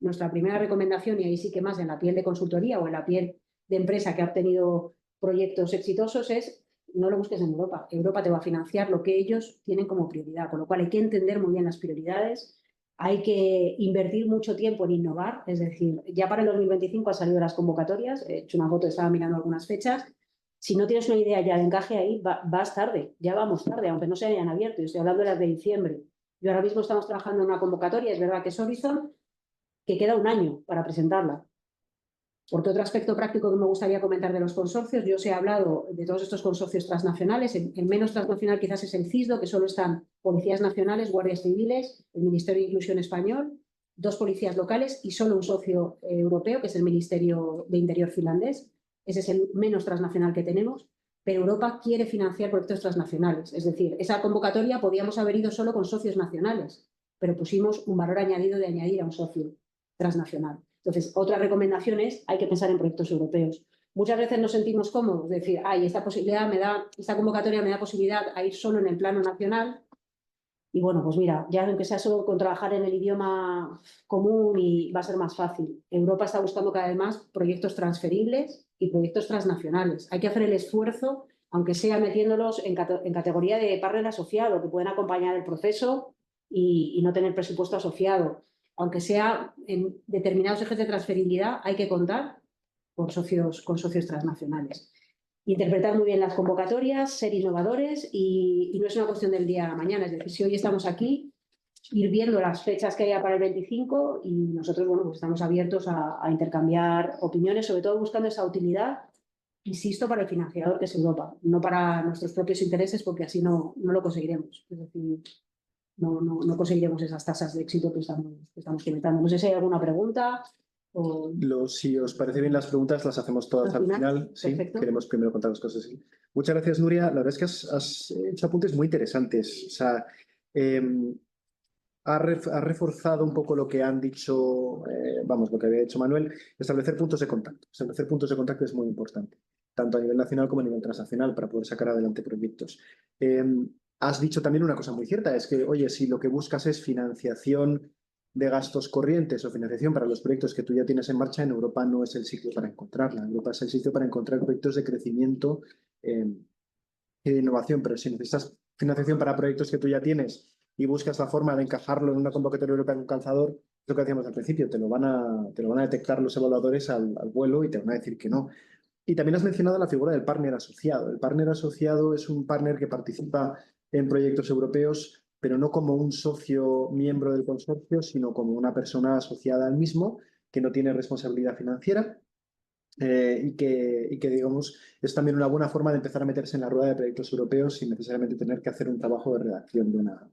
Nuestra primera recomendación, y ahí sí que más en la piel de consultoría o en la piel de empresa que ha obtenido proyectos exitosos, es no lo busques en Europa. Europa te va a financiar lo que ellos tienen como prioridad, con lo cual hay que entender muy bien las prioridades, hay que invertir mucho tiempo en innovar, es decir, ya para el 2025 han salido las convocatorias, he hecho una foto, estaba mirando algunas fechas. Si no tienes una idea ya de encaje ahí, vas tarde, ya vamos tarde, aunque no se hayan abierto. Yo estoy hablando de las de diciembre. Yo ahora mismo estamos trabajando en una convocatoria, es verdad que es Horizon, que queda un año para presentarla. Porque otro aspecto práctico que me gustaría comentar de los consorcios, yo os he hablado de todos estos consorcios transnacionales, el menos transnacional quizás es el CISDO, que solo están policías nacionales, guardias civiles, el Ministerio de Inclusión Español, 2 policías locales y solo un socio europeo, que es el Ministerio de Interior finlandés. Ese es el menos transnacional que tenemos, pero Europa quiere financiar proyectos transnacionales. Es decir, esa convocatoria podíamos haber ido solo con socios nacionales, pero pusimos un valor añadido de añadir a un socio transnacional. Entonces, otra recomendación es, hay que pensar en proyectos europeos. Muchas veces nos sentimos cómodos, decir, ay, esta convocatoria me da posibilidad a ir solo en el plano nacional. Y bueno, pues mira, ya aunque sea solo con trabajar en el idioma común y va a ser más fácil. Europa está buscando cada vez más proyectos transferibles y proyectos transnacionales. Hay que hacer el esfuerzo, aunque sea metiéndolos en categoría de partner asociado, que pueden acompañar el proceso y no tener presupuesto asociado. Aunque sea en determinados ejes de transferibilidad, hay que contar con socios transnacionales. Interpretar muy bien las convocatorias, ser innovadores y no es una cuestión del día a mañana. Es decir, si hoy estamos aquí, ir viendo las fechas que haya para el 25 y nosotros, bueno, pues estamos abiertos a intercambiar opiniones, sobre todo buscando esa utilidad, insisto, para el financiador que es Europa, no para nuestros propios intereses, porque así no lo conseguiremos. Es decir, no conseguiremos esas tasas de éxito que estamos comentando. No sé si hay alguna pregunta. Si os parece bien las preguntas, las hacemos todas al final. Sí, perfecto. queremos primero contar las cosas así. Muchas gracias, Nuria. La verdad es que has hecho apuntes muy interesantes. O sea, ha reforzado un poco lo que han dicho, lo que había dicho Manuel, establecer puntos de contacto. Establecer puntos de contacto es muy importante, tanto a nivel nacional como a nivel transnacional, para poder sacar adelante proyectos. Has dicho también una cosa muy cierta, es que, oye, si lo que buscas es financiación de gastos corrientes o financiación para los proyectos que tú ya tienes en marcha, en Europa no es el sitio para encontrarla. Europa es el sitio para encontrar proyectos de crecimiento y de innovación, pero si necesitas financiación para proyectos que tú ya tienes y buscas la forma de encajarlo en una convocatoria europea con calzador, lo que hacíamos al principio, te lo van a detectar los evaluadores al vuelo y te van a decir que no. Y también has mencionado la figura del partner asociado. El partner asociado es un partner que participa en proyectos europeos, pero no como un socio miembro del consorcio, sino como una persona asociada al mismo, que no tiene responsabilidad financiera y que, digamos, es también una buena forma de empezar a meterse en la rueda de proyectos europeos sin necesariamente tener que hacer un trabajo de redacción de una,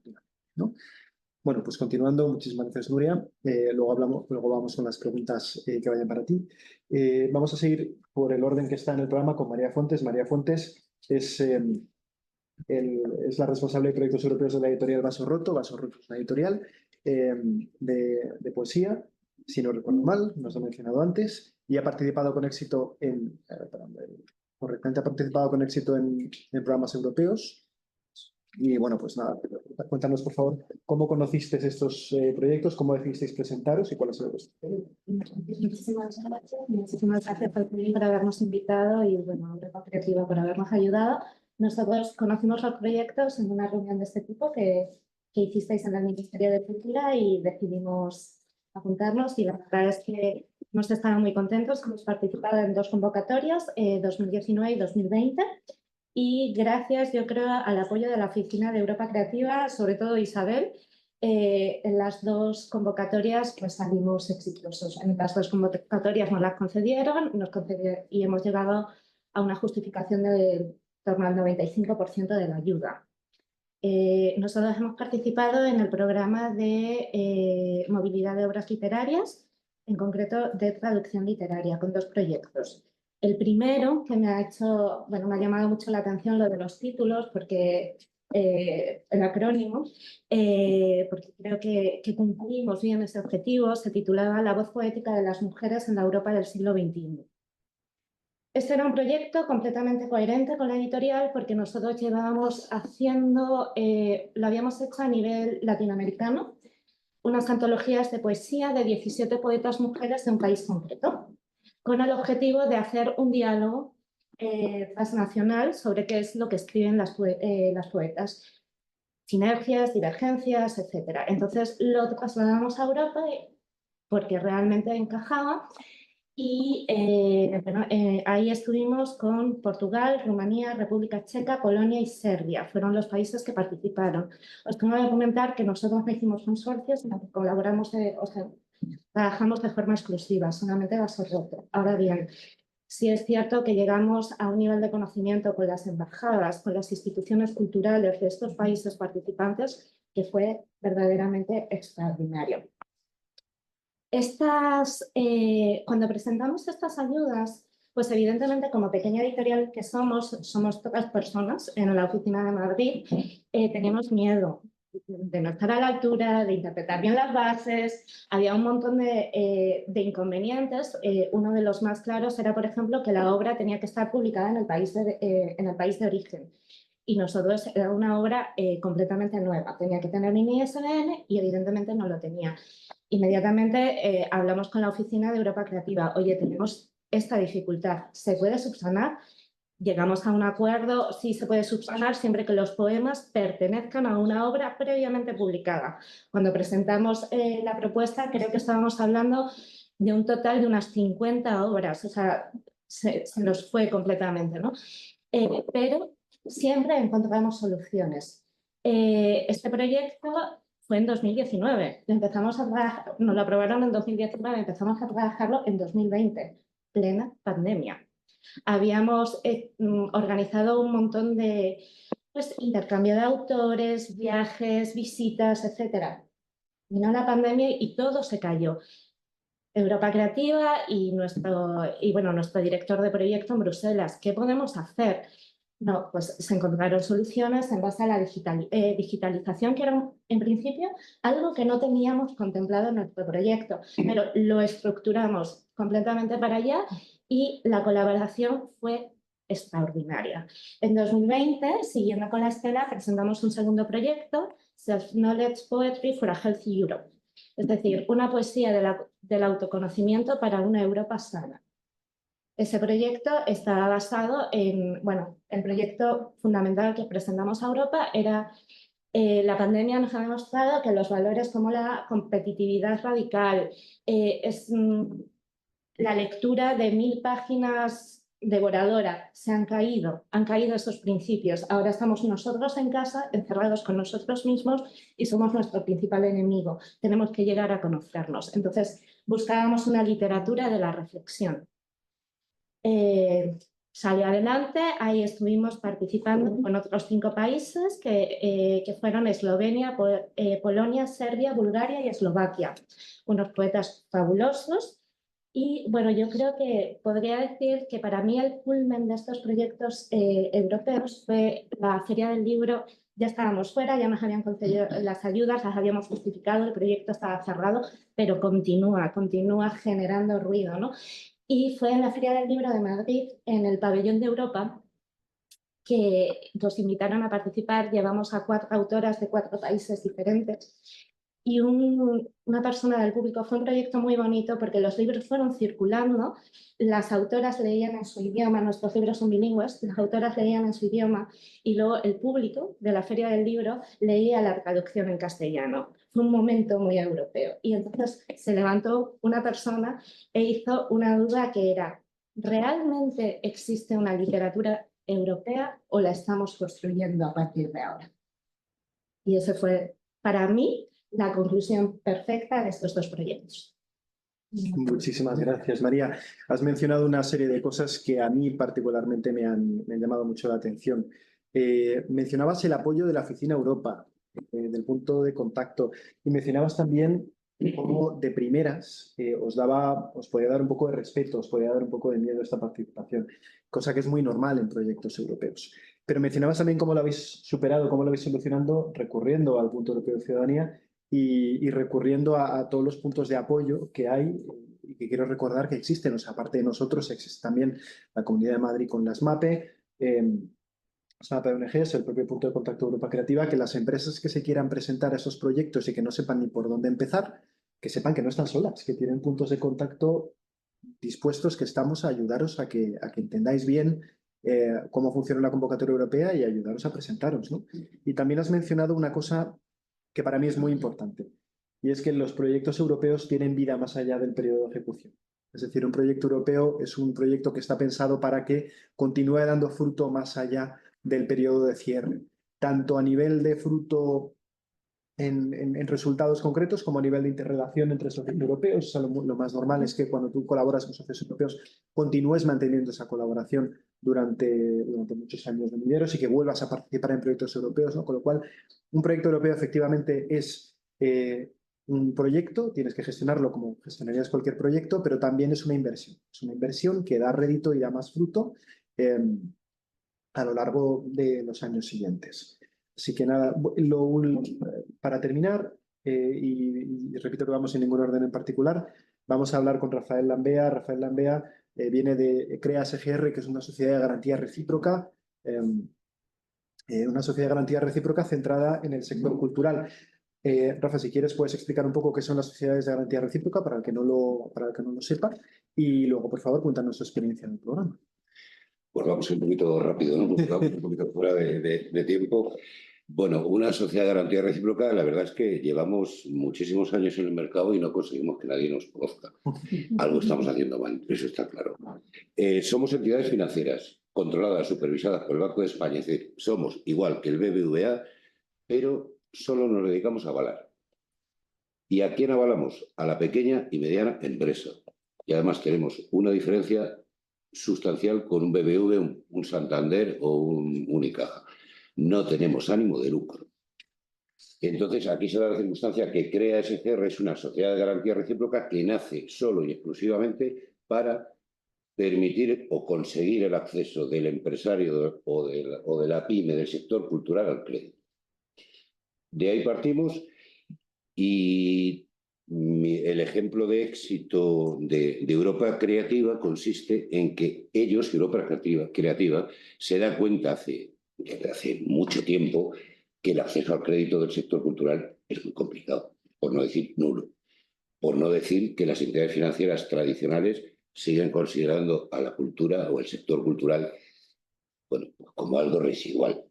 ¿no? Bueno, pues continuando, muchísimas gracias, Nuria. Luego vamos con las preguntas que vayan para ti. Vamos a seguir por el orden que está en el programa con María Fuentes. María Fuentes es la responsable de proyectos europeos de la editorial Vaso Roto. Vaso Roto es una editorial de poesía, si no recuerdo mal, nos lo he mencionado antes, y ha participado con éxito en programas europeos. Y bueno, pues nada, cuéntanos por favor cómo conocisteis estos proyectos, cómo decidisteis presentaros y cuál es el vuestro. Muchísimas gracias por habernos invitado y bueno, Europa Creativa por habernos ayudado. Nosotros conocimos los proyectos en una reunión de este tipo que hicisteis en el Ministerio de Cultura y decidimos apuntarnos y la verdad es que hemos estado muy contentos, hemos participado en 2 convocatorias, 2019 y 2020. Y gracias, yo creo, al apoyo de la Oficina de Europa Creativa, sobre todo Isabel, En las dos convocatorias pues salimos exitosos. En las dos convocatorias nos las concedieron, y hemos llegado a una justificación de torno al 95% de la ayuda. Nosotros hemos participado en el programa de movilidad de obras literarias, en concreto de traducción literaria, con 2 proyectos. El primero, que me ha llamado mucho la atención lo de los títulos, porque el acrónimo, porque creo que cumplimos bien ese objetivo, se titulaba La voz poética de las mujeres en la Europa del siglo XXI. Este era un proyecto completamente coherente con la editorial porque nosotros llevábamos haciendo, lo habíamos hecho a nivel latinoamericano, unas antologías de poesía de 17 poetas mujeres de un país concreto, con el objetivo de hacer un diálogo transnacional sobre qué es lo que escriben las poetas, sinergias, divergencias, etc. Entonces lo trasladamos a Europa porque realmente encajaba. Y ahí estuvimos con Portugal, Rumanía, República Checa, Polonia y Serbia. Fueron los países que participaron. Os tengo que comentar que nosotros no hicimos consorcios, sino que colaboramos, trabajamos de forma exclusiva, solamente Basorroto. Ahora bien, sí es cierto que llegamos a un nivel de conocimiento con las embajadas, con las instituciones culturales de estos países participantes, que fue verdaderamente extraordinario. Cuando presentamos estas ayudas, pues evidentemente como pequeña editorial que somos pocas personas en la oficina de Madrid, teníamos miedo de no estar a la altura, de interpretar bien las bases, había un montón de inconvenientes. Uno de los más claros era, por ejemplo, que la obra tenía que estar publicada en el país de origen. Y nosotros era una obra completamente nueva, tenía que tener un ISBN y evidentemente no lo tenía. Inmediatamente hablamos con la oficina de Europa Creativa. Oye, tenemos esta dificultad, ¿se puede subsanar? Llegamos a un acuerdo, sí se puede subsanar siempre que los poemas pertenezcan a una obra previamente publicada. Cuando presentamos la propuesta, creo que estábamos hablando de un total de unas 50 obras, o sea, se nos fue completamente, ¿no? Pero siempre encontramos soluciones. Este proyecto fue en 2019. Nos lo aprobaron en 2019, empezamos a trabajarlo en 2020, plena pandemia. Habíamos organizado un montón de intercambio de autores, viajes, visitas, etc. Vino la pandemia y todo se cayó. Europa Creativa y nuestro director de proyecto en Bruselas. ¿Qué podemos hacer? No, pues se encontraron soluciones en base a la digitalización, que era en principio algo que no teníamos contemplado en nuestro proyecto, pero lo estructuramos completamente para allá y la colaboración fue extraordinaria. En 2020, siguiendo con la estela, presentamos un segundo proyecto, Self-Knowledge Poetry for a Healthy Europe, es decir, una poesía del autoconocimiento para una Europa sana. Ese proyecto estaba basado el proyecto fundamental que presentamos a Europa era la pandemia nos ha demostrado que los valores como la competitividad radical, la lectura de 1000 páginas devoradora, han caído esos principios. Ahora estamos nosotros en casa, encerrados con nosotros mismos y somos nuestro principal enemigo. Tenemos que llegar a conocernos. Entonces, buscábamos una literatura de la reflexión. Salió adelante, ahí estuvimos participando con otros 5 países que fueron Eslovenia, Polonia, Serbia, Bulgaria y Eslovaquia. Unos poetas fabulosos y bueno, yo creo que podría decir que para mí el culmen de estos proyectos europeos fue la Feria del Libro. Ya estábamos fuera, ya nos habían concedido las ayudas, las habíamos justificado, el proyecto estaba cerrado, pero continúa generando ruido, ¿no? Y fue en la Feria del Libro de Madrid, en el Pabellón de Europa, que nos invitaron a participar. Llevamos a 4 autoras de 4 países diferentes. Y una persona del público, fue un proyecto muy bonito porque los libros fueron circulando, las autoras leían en su idioma, nuestros libros son bilingües, las autoras leían en su idioma y luego el público de la Feria del Libro leía la traducción en castellano. Fue un momento muy europeo. Y entonces se levantó una persona e hizo una duda que era: ¿realmente existe una literatura europea o la estamos construyendo a partir de ahora? Y ese fue, para mí, la conclusión perfecta de estos dos proyectos. Muchísimas gracias, María. Has mencionado una serie de cosas que a mí particularmente me han llamado mucho la atención. Mencionabas el apoyo de la Oficina Europa, del punto de contacto, y mencionabas también cómo de primeras os podía dar un poco de respeto, os podía dar un poco de miedo esta participación, cosa que es muy normal en proyectos europeos. Pero mencionabas también cómo lo habéis superado, cómo lo habéis solucionando, recurriendo al Punto Europeo de Ciudadanía y recurriendo a todos los puntos de apoyo que hay y que quiero recordar que existen. O sea, aparte de nosotros, existe también la Comunidad de Madrid con las MAPE, las MAPE ONGs, el propio Punto de Contacto Europa Creativa, que las empresas que se quieran presentar a esos proyectos y que no sepan ni por dónde empezar, que sepan que no están solas, que tienen puntos de contacto dispuestos, que estamos a ayudaros a que entendáis bien cómo funciona la convocatoria europea y ayudaros a presentaros, ¿no? Y también has mencionado una cosa que para mí es muy importante, y es que los proyectos europeos tienen vida más allá del periodo de ejecución. Es decir, un proyecto europeo es un proyecto que está pensado para que continúe dando fruto más allá del periodo de cierre, tanto a nivel de fruto en resultados concretos como a nivel de interrelación entre socios europeos. O sea, lo más normal es que cuando tú colaboras con socios europeos continúes manteniendo esa colaboración durante muchos años venideros y que vuelvas a participar en proyectos europeos, ¿no? Con lo cual, un proyecto europeo efectivamente es un proyecto, tienes que gestionarlo como gestionarías cualquier proyecto, pero también es una inversión. Es una inversión que da rédito y da más fruto a lo largo de los años siguientes. Así que nada, para terminar, y repito que vamos sin ningún orden en particular, vamos a hablar con Rafael Lambea. Rafael Lambea viene de CREA SGR, que es una sociedad de garantía recíproca, una sociedad de garantía recíproca centrada en el sector cultural. Rafa, si quieres, puedes explicar un poco qué son las sociedades de garantía recíproca para el que no lo sepa, y luego, por favor, cuéntanos tu experiencia en el programa. Pues vamos un poquito rápido, ¿no? Porque vamos un poquito fuera de tiempo. Bueno, una sociedad de garantía recíproca, la verdad es que llevamos muchísimos años en el mercado y no conseguimos que nadie nos conozca. Algo estamos haciendo mal, eso está claro. Somos entidades financieras controladas, supervisadas por el Banco de España, es decir, somos igual que el BBVA, pero solo nos dedicamos a avalar. ¿Y a quién avalamos? A la pequeña y mediana empresa. Y además tenemos una diferencia sustancial con un BBV, un Santander o un Unicaja. No tenemos ánimo de lucro. Entonces, aquí se da la circunstancia que CREA SGR es una sociedad de garantía recíproca que nace solo y exclusivamente para permitir o conseguir el acceso del empresario o de la pyme del sector cultural al crédito. De ahí partimos y el ejemplo de éxito de Europa Creativa consiste en que ellos, Europa Creativa, se da cuenta desde hace mucho tiempo que el acceso al crédito del sector cultural es muy complicado, por no decir nulo. Por no decir que las entidades financieras tradicionales siguen considerando a la cultura o el sector cultural, bueno, como algo residual.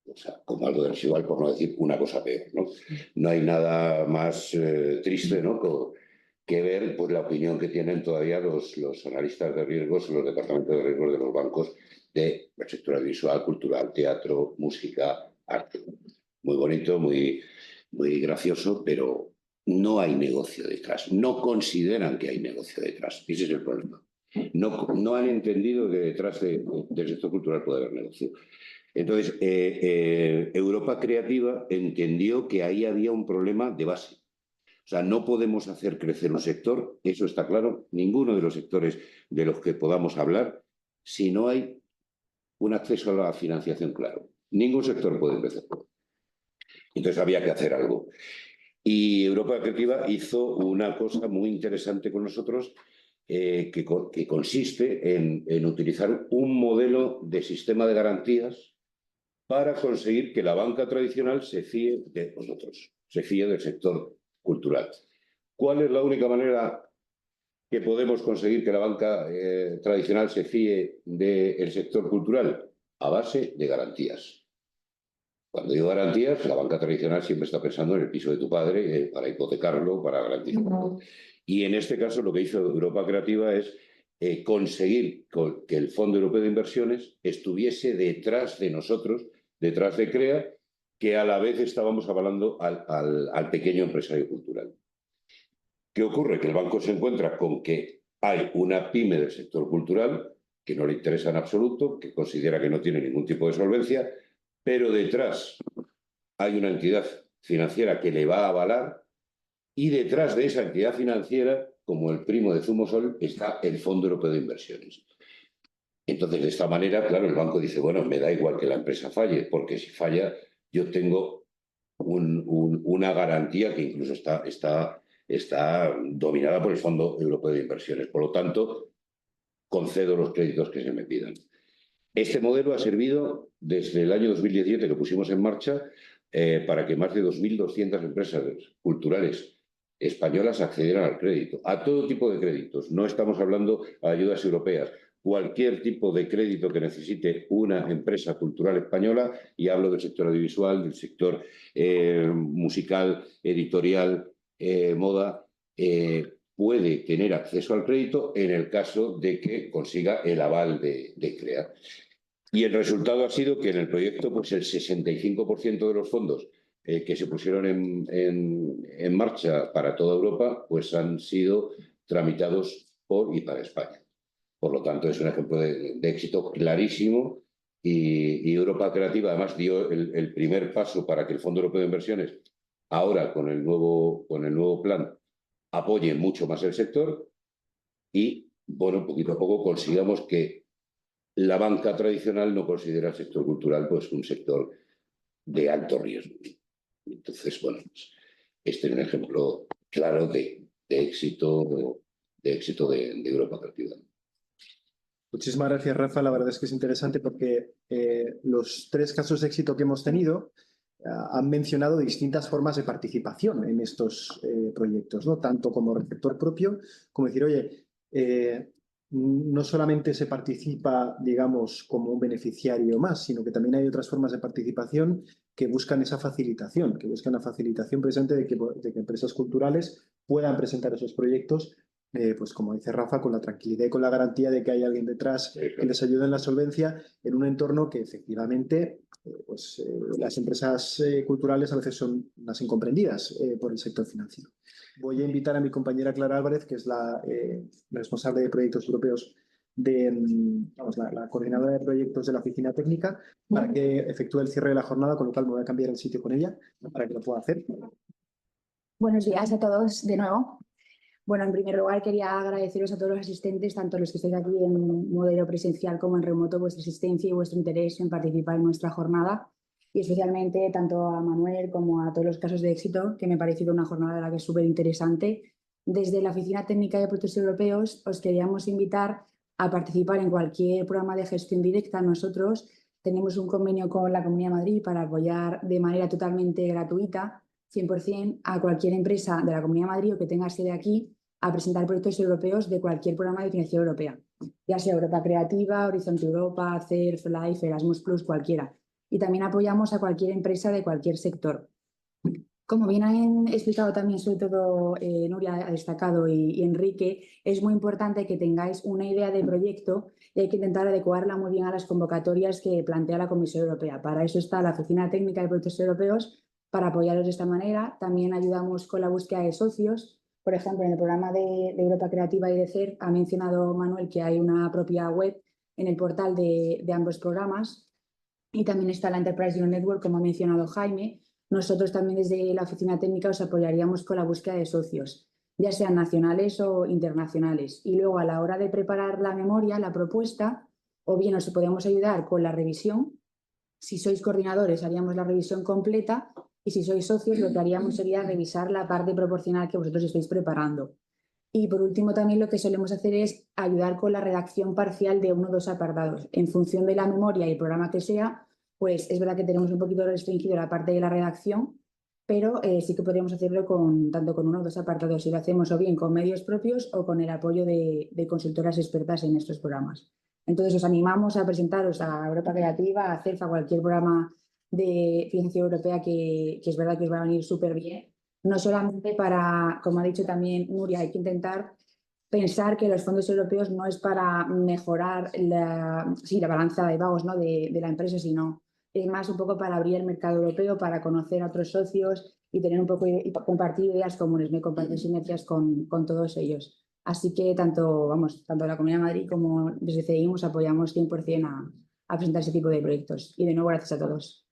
O sea, como algo residual, por no decir una cosa peor, ¿no? No hay nada más triste, ¿no?, que ver pues, la opinión que tienen todavía los analistas de riesgos, los departamentos de riesgos de los bancos del sector audiovisual, cultural, teatro, música, arte. Muy bonito, muy gracioso, pero no hay negocio detrás. No consideran que hay negocio detrás. Ese es el problema. No han entendido que detrás del sector cultural puede haber negocio. Entonces, Europa Creativa entendió que ahí había un problema de base. O sea, no podemos hacer crecer un sector, eso está claro, ninguno de los sectores de los que podamos hablar, si no hay un acceso a la financiación claro. Ningún sector puede empezar. Entonces había que hacer algo. Y Europa Creativa hizo una cosa muy interesante con nosotros, que consiste en utilizar un modelo de sistema de garantías para conseguir que la banca tradicional se fíe de nosotros, se fíe del sector cultural. ¿Cuál es la única manera que podemos conseguir que la banca tradicional se fíe del sector cultural? A base de garantías. Cuando digo garantías, la banca tradicional siempre está pensando en el piso de tu padre para hipotecarlo, para garantizarlo. Y en este caso lo que hizo Europa Creativa es conseguir que el Fondo Europeo de Inversiones estuviese detrás de nosotros, detrás de CREA, que a la vez estábamos avalando al pequeño empresario cultural. ¿Qué ocurre? Que el banco se encuentra con que hay una pyme del sector cultural que no le interesa en absoluto, que considera que no tiene ningún tipo de solvencia, pero detrás hay una entidad financiera que le va a avalar y detrás de esa entidad financiera, como el primo de Zumosol, está el Fondo Europeo de Inversiones. Entonces, de esta manera, claro, el banco dice, bueno, me da igual que la empresa falle, porque si falla, yo tengo una garantía que incluso está dominada por el Fondo Europeo de Inversiones. Por lo tanto, concedo los créditos que se me pidan. Este modelo ha servido desde el año 2017, que pusimos en marcha, para que más de 2.200 empresas culturales españolas accedieran al crédito, a todo tipo de créditos. No estamos hablando de ayudas europeas. Cualquier tipo de crédito que necesite una empresa cultural española, y hablo del sector audiovisual, del sector musical, editorial, moda, puede tener acceso al crédito en el caso de que consiga el aval de CREA. Y el resultado ha sido que en el proyecto, pues el 65% de los fondos que se pusieron en marcha para toda Europa, pues han sido tramitados por y para España. Por lo tanto, es un ejemplo de éxito clarísimo y Europa Creativa además dio el primer paso para que el Fondo Europeo de Inversiones, ahora con el nuevo plan, apoye mucho más el sector y, bueno, poquito a poco consigamos que la banca tradicional no considera el sector cultural pues un sector de alto riesgo. Entonces, bueno, pues, este es un ejemplo claro de éxito de Europa Creativa. Muchísimas gracias, Rafa. La verdad es que es interesante porque los 3 casos de éxito que hemos tenido han mencionado distintas formas de participación en estos proyectos, ¿no? Tanto como receptor propio, como decir, oye, no solamente se participa, digamos, como un beneficiario más, sino que también hay otras formas de participación que buscan esa facilitación, que buscan la facilitación presente de que empresas culturales puedan presentar esos proyectos, pues como dice Rafa, con la tranquilidad y con la garantía de que hay alguien detrás que les ayude en la solvencia en un entorno que efectivamente las empresas culturales a veces son más incomprendidas por el sector financiero. Voy a invitar a mi compañera Clara Álvarez, que es la responsable de proyectos europeos, la coordinadora de proyectos de la oficina técnica, para que efectúe el cierre de la jornada, con lo cual me voy a cambiar el sitio con ella para que lo pueda hacer. Buenos días a todos de nuevo. Bueno, en primer lugar quería agradeceros a todos los asistentes, tanto los que estáis aquí en modelo presencial como en remoto, vuestra asistencia y vuestro interés en participar en nuestra jornada, y especialmente tanto a Manuel como a todos los casos de éxito, que me ha parecido una jornada de la que es súper interesante. Desde la Oficina Técnica de Proyectos Europeos os queríamos invitar a participar en cualquier programa de gestión directa. Nosotros tenemos un convenio con la Comunidad de Madrid para apoyar de manera totalmente gratuita, 100%, a cualquier empresa de la Comunidad de Madrid o que tenga sede aquí a presentar proyectos europeos de cualquier programa de financiación europea, ya sea Europa Creativa, Horizonte Europa, CERF, LIFE, Erasmus+, cualquiera. Y también apoyamos a cualquier empresa de cualquier sector. Como bien han explicado también, sobre todo Nuria ha destacado y Enrique, es muy importante que tengáis una idea de proyecto y hay que intentar adecuarla muy bien a las convocatorias que plantea la Comisión Europea. Para eso está la Oficina Técnica de Proyectos Europeos, para apoyaros de esta manera. También ayudamos con la búsqueda de socios. Por ejemplo, en el programa de Europa Creativa y de CERF ha mencionado Manuel que hay una propia web en el portal de ambos programas, y también está la Enterprise Europe Network, como ha mencionado Jaime. Nosotros también desde la oficina técnica os apoyaríamos con la búsqueda de socios, ya sean nacionales o internacionales. Y luego, a la hora de preparar la memoria, la propuesta, o bien os podemos ayudar con la revisión. Si sois coordinadores, haríamos la revisión completa, y si sois socios, lo que haríamos sería revisar la parte proporcional que vosotros estáis preparando. Y por último, también lo que solemos hacer es ayudar con la redacción parcial de 1 o 2 apartados. En función de la memoria y el programa que sea, pues es verdad que tenemos un poquito restringido la parte de la redacción, pero sí que podríamos hacerlo tanto con 1 o 2 apartados, y lo hacemos o bien con medios propios o con el apoyo de consultoras expertas en estos programas. Entonces, os animamos a presentaros a Europa Creativa, a CERF, a cualquier programa de financiación europea que es verdad que os va a venir súper bien. No solamente para, como ha dicho también Nuria, hay que intentar pensar que los fondos europeos no es para mejorar la balanza de pagos, ¿no? de la empresa, sino es más un poco para abrir el mercado europeo, para conocer a otros socios y tener un poco y compartir ideas comunes, me compartir sinergias con todos ellos. Así que tanto la Comunidad de Madrid como desde CEIMOS apoyamos 100% a presentar ese tipo de proyectos. Y de nuevo, gracias a todos.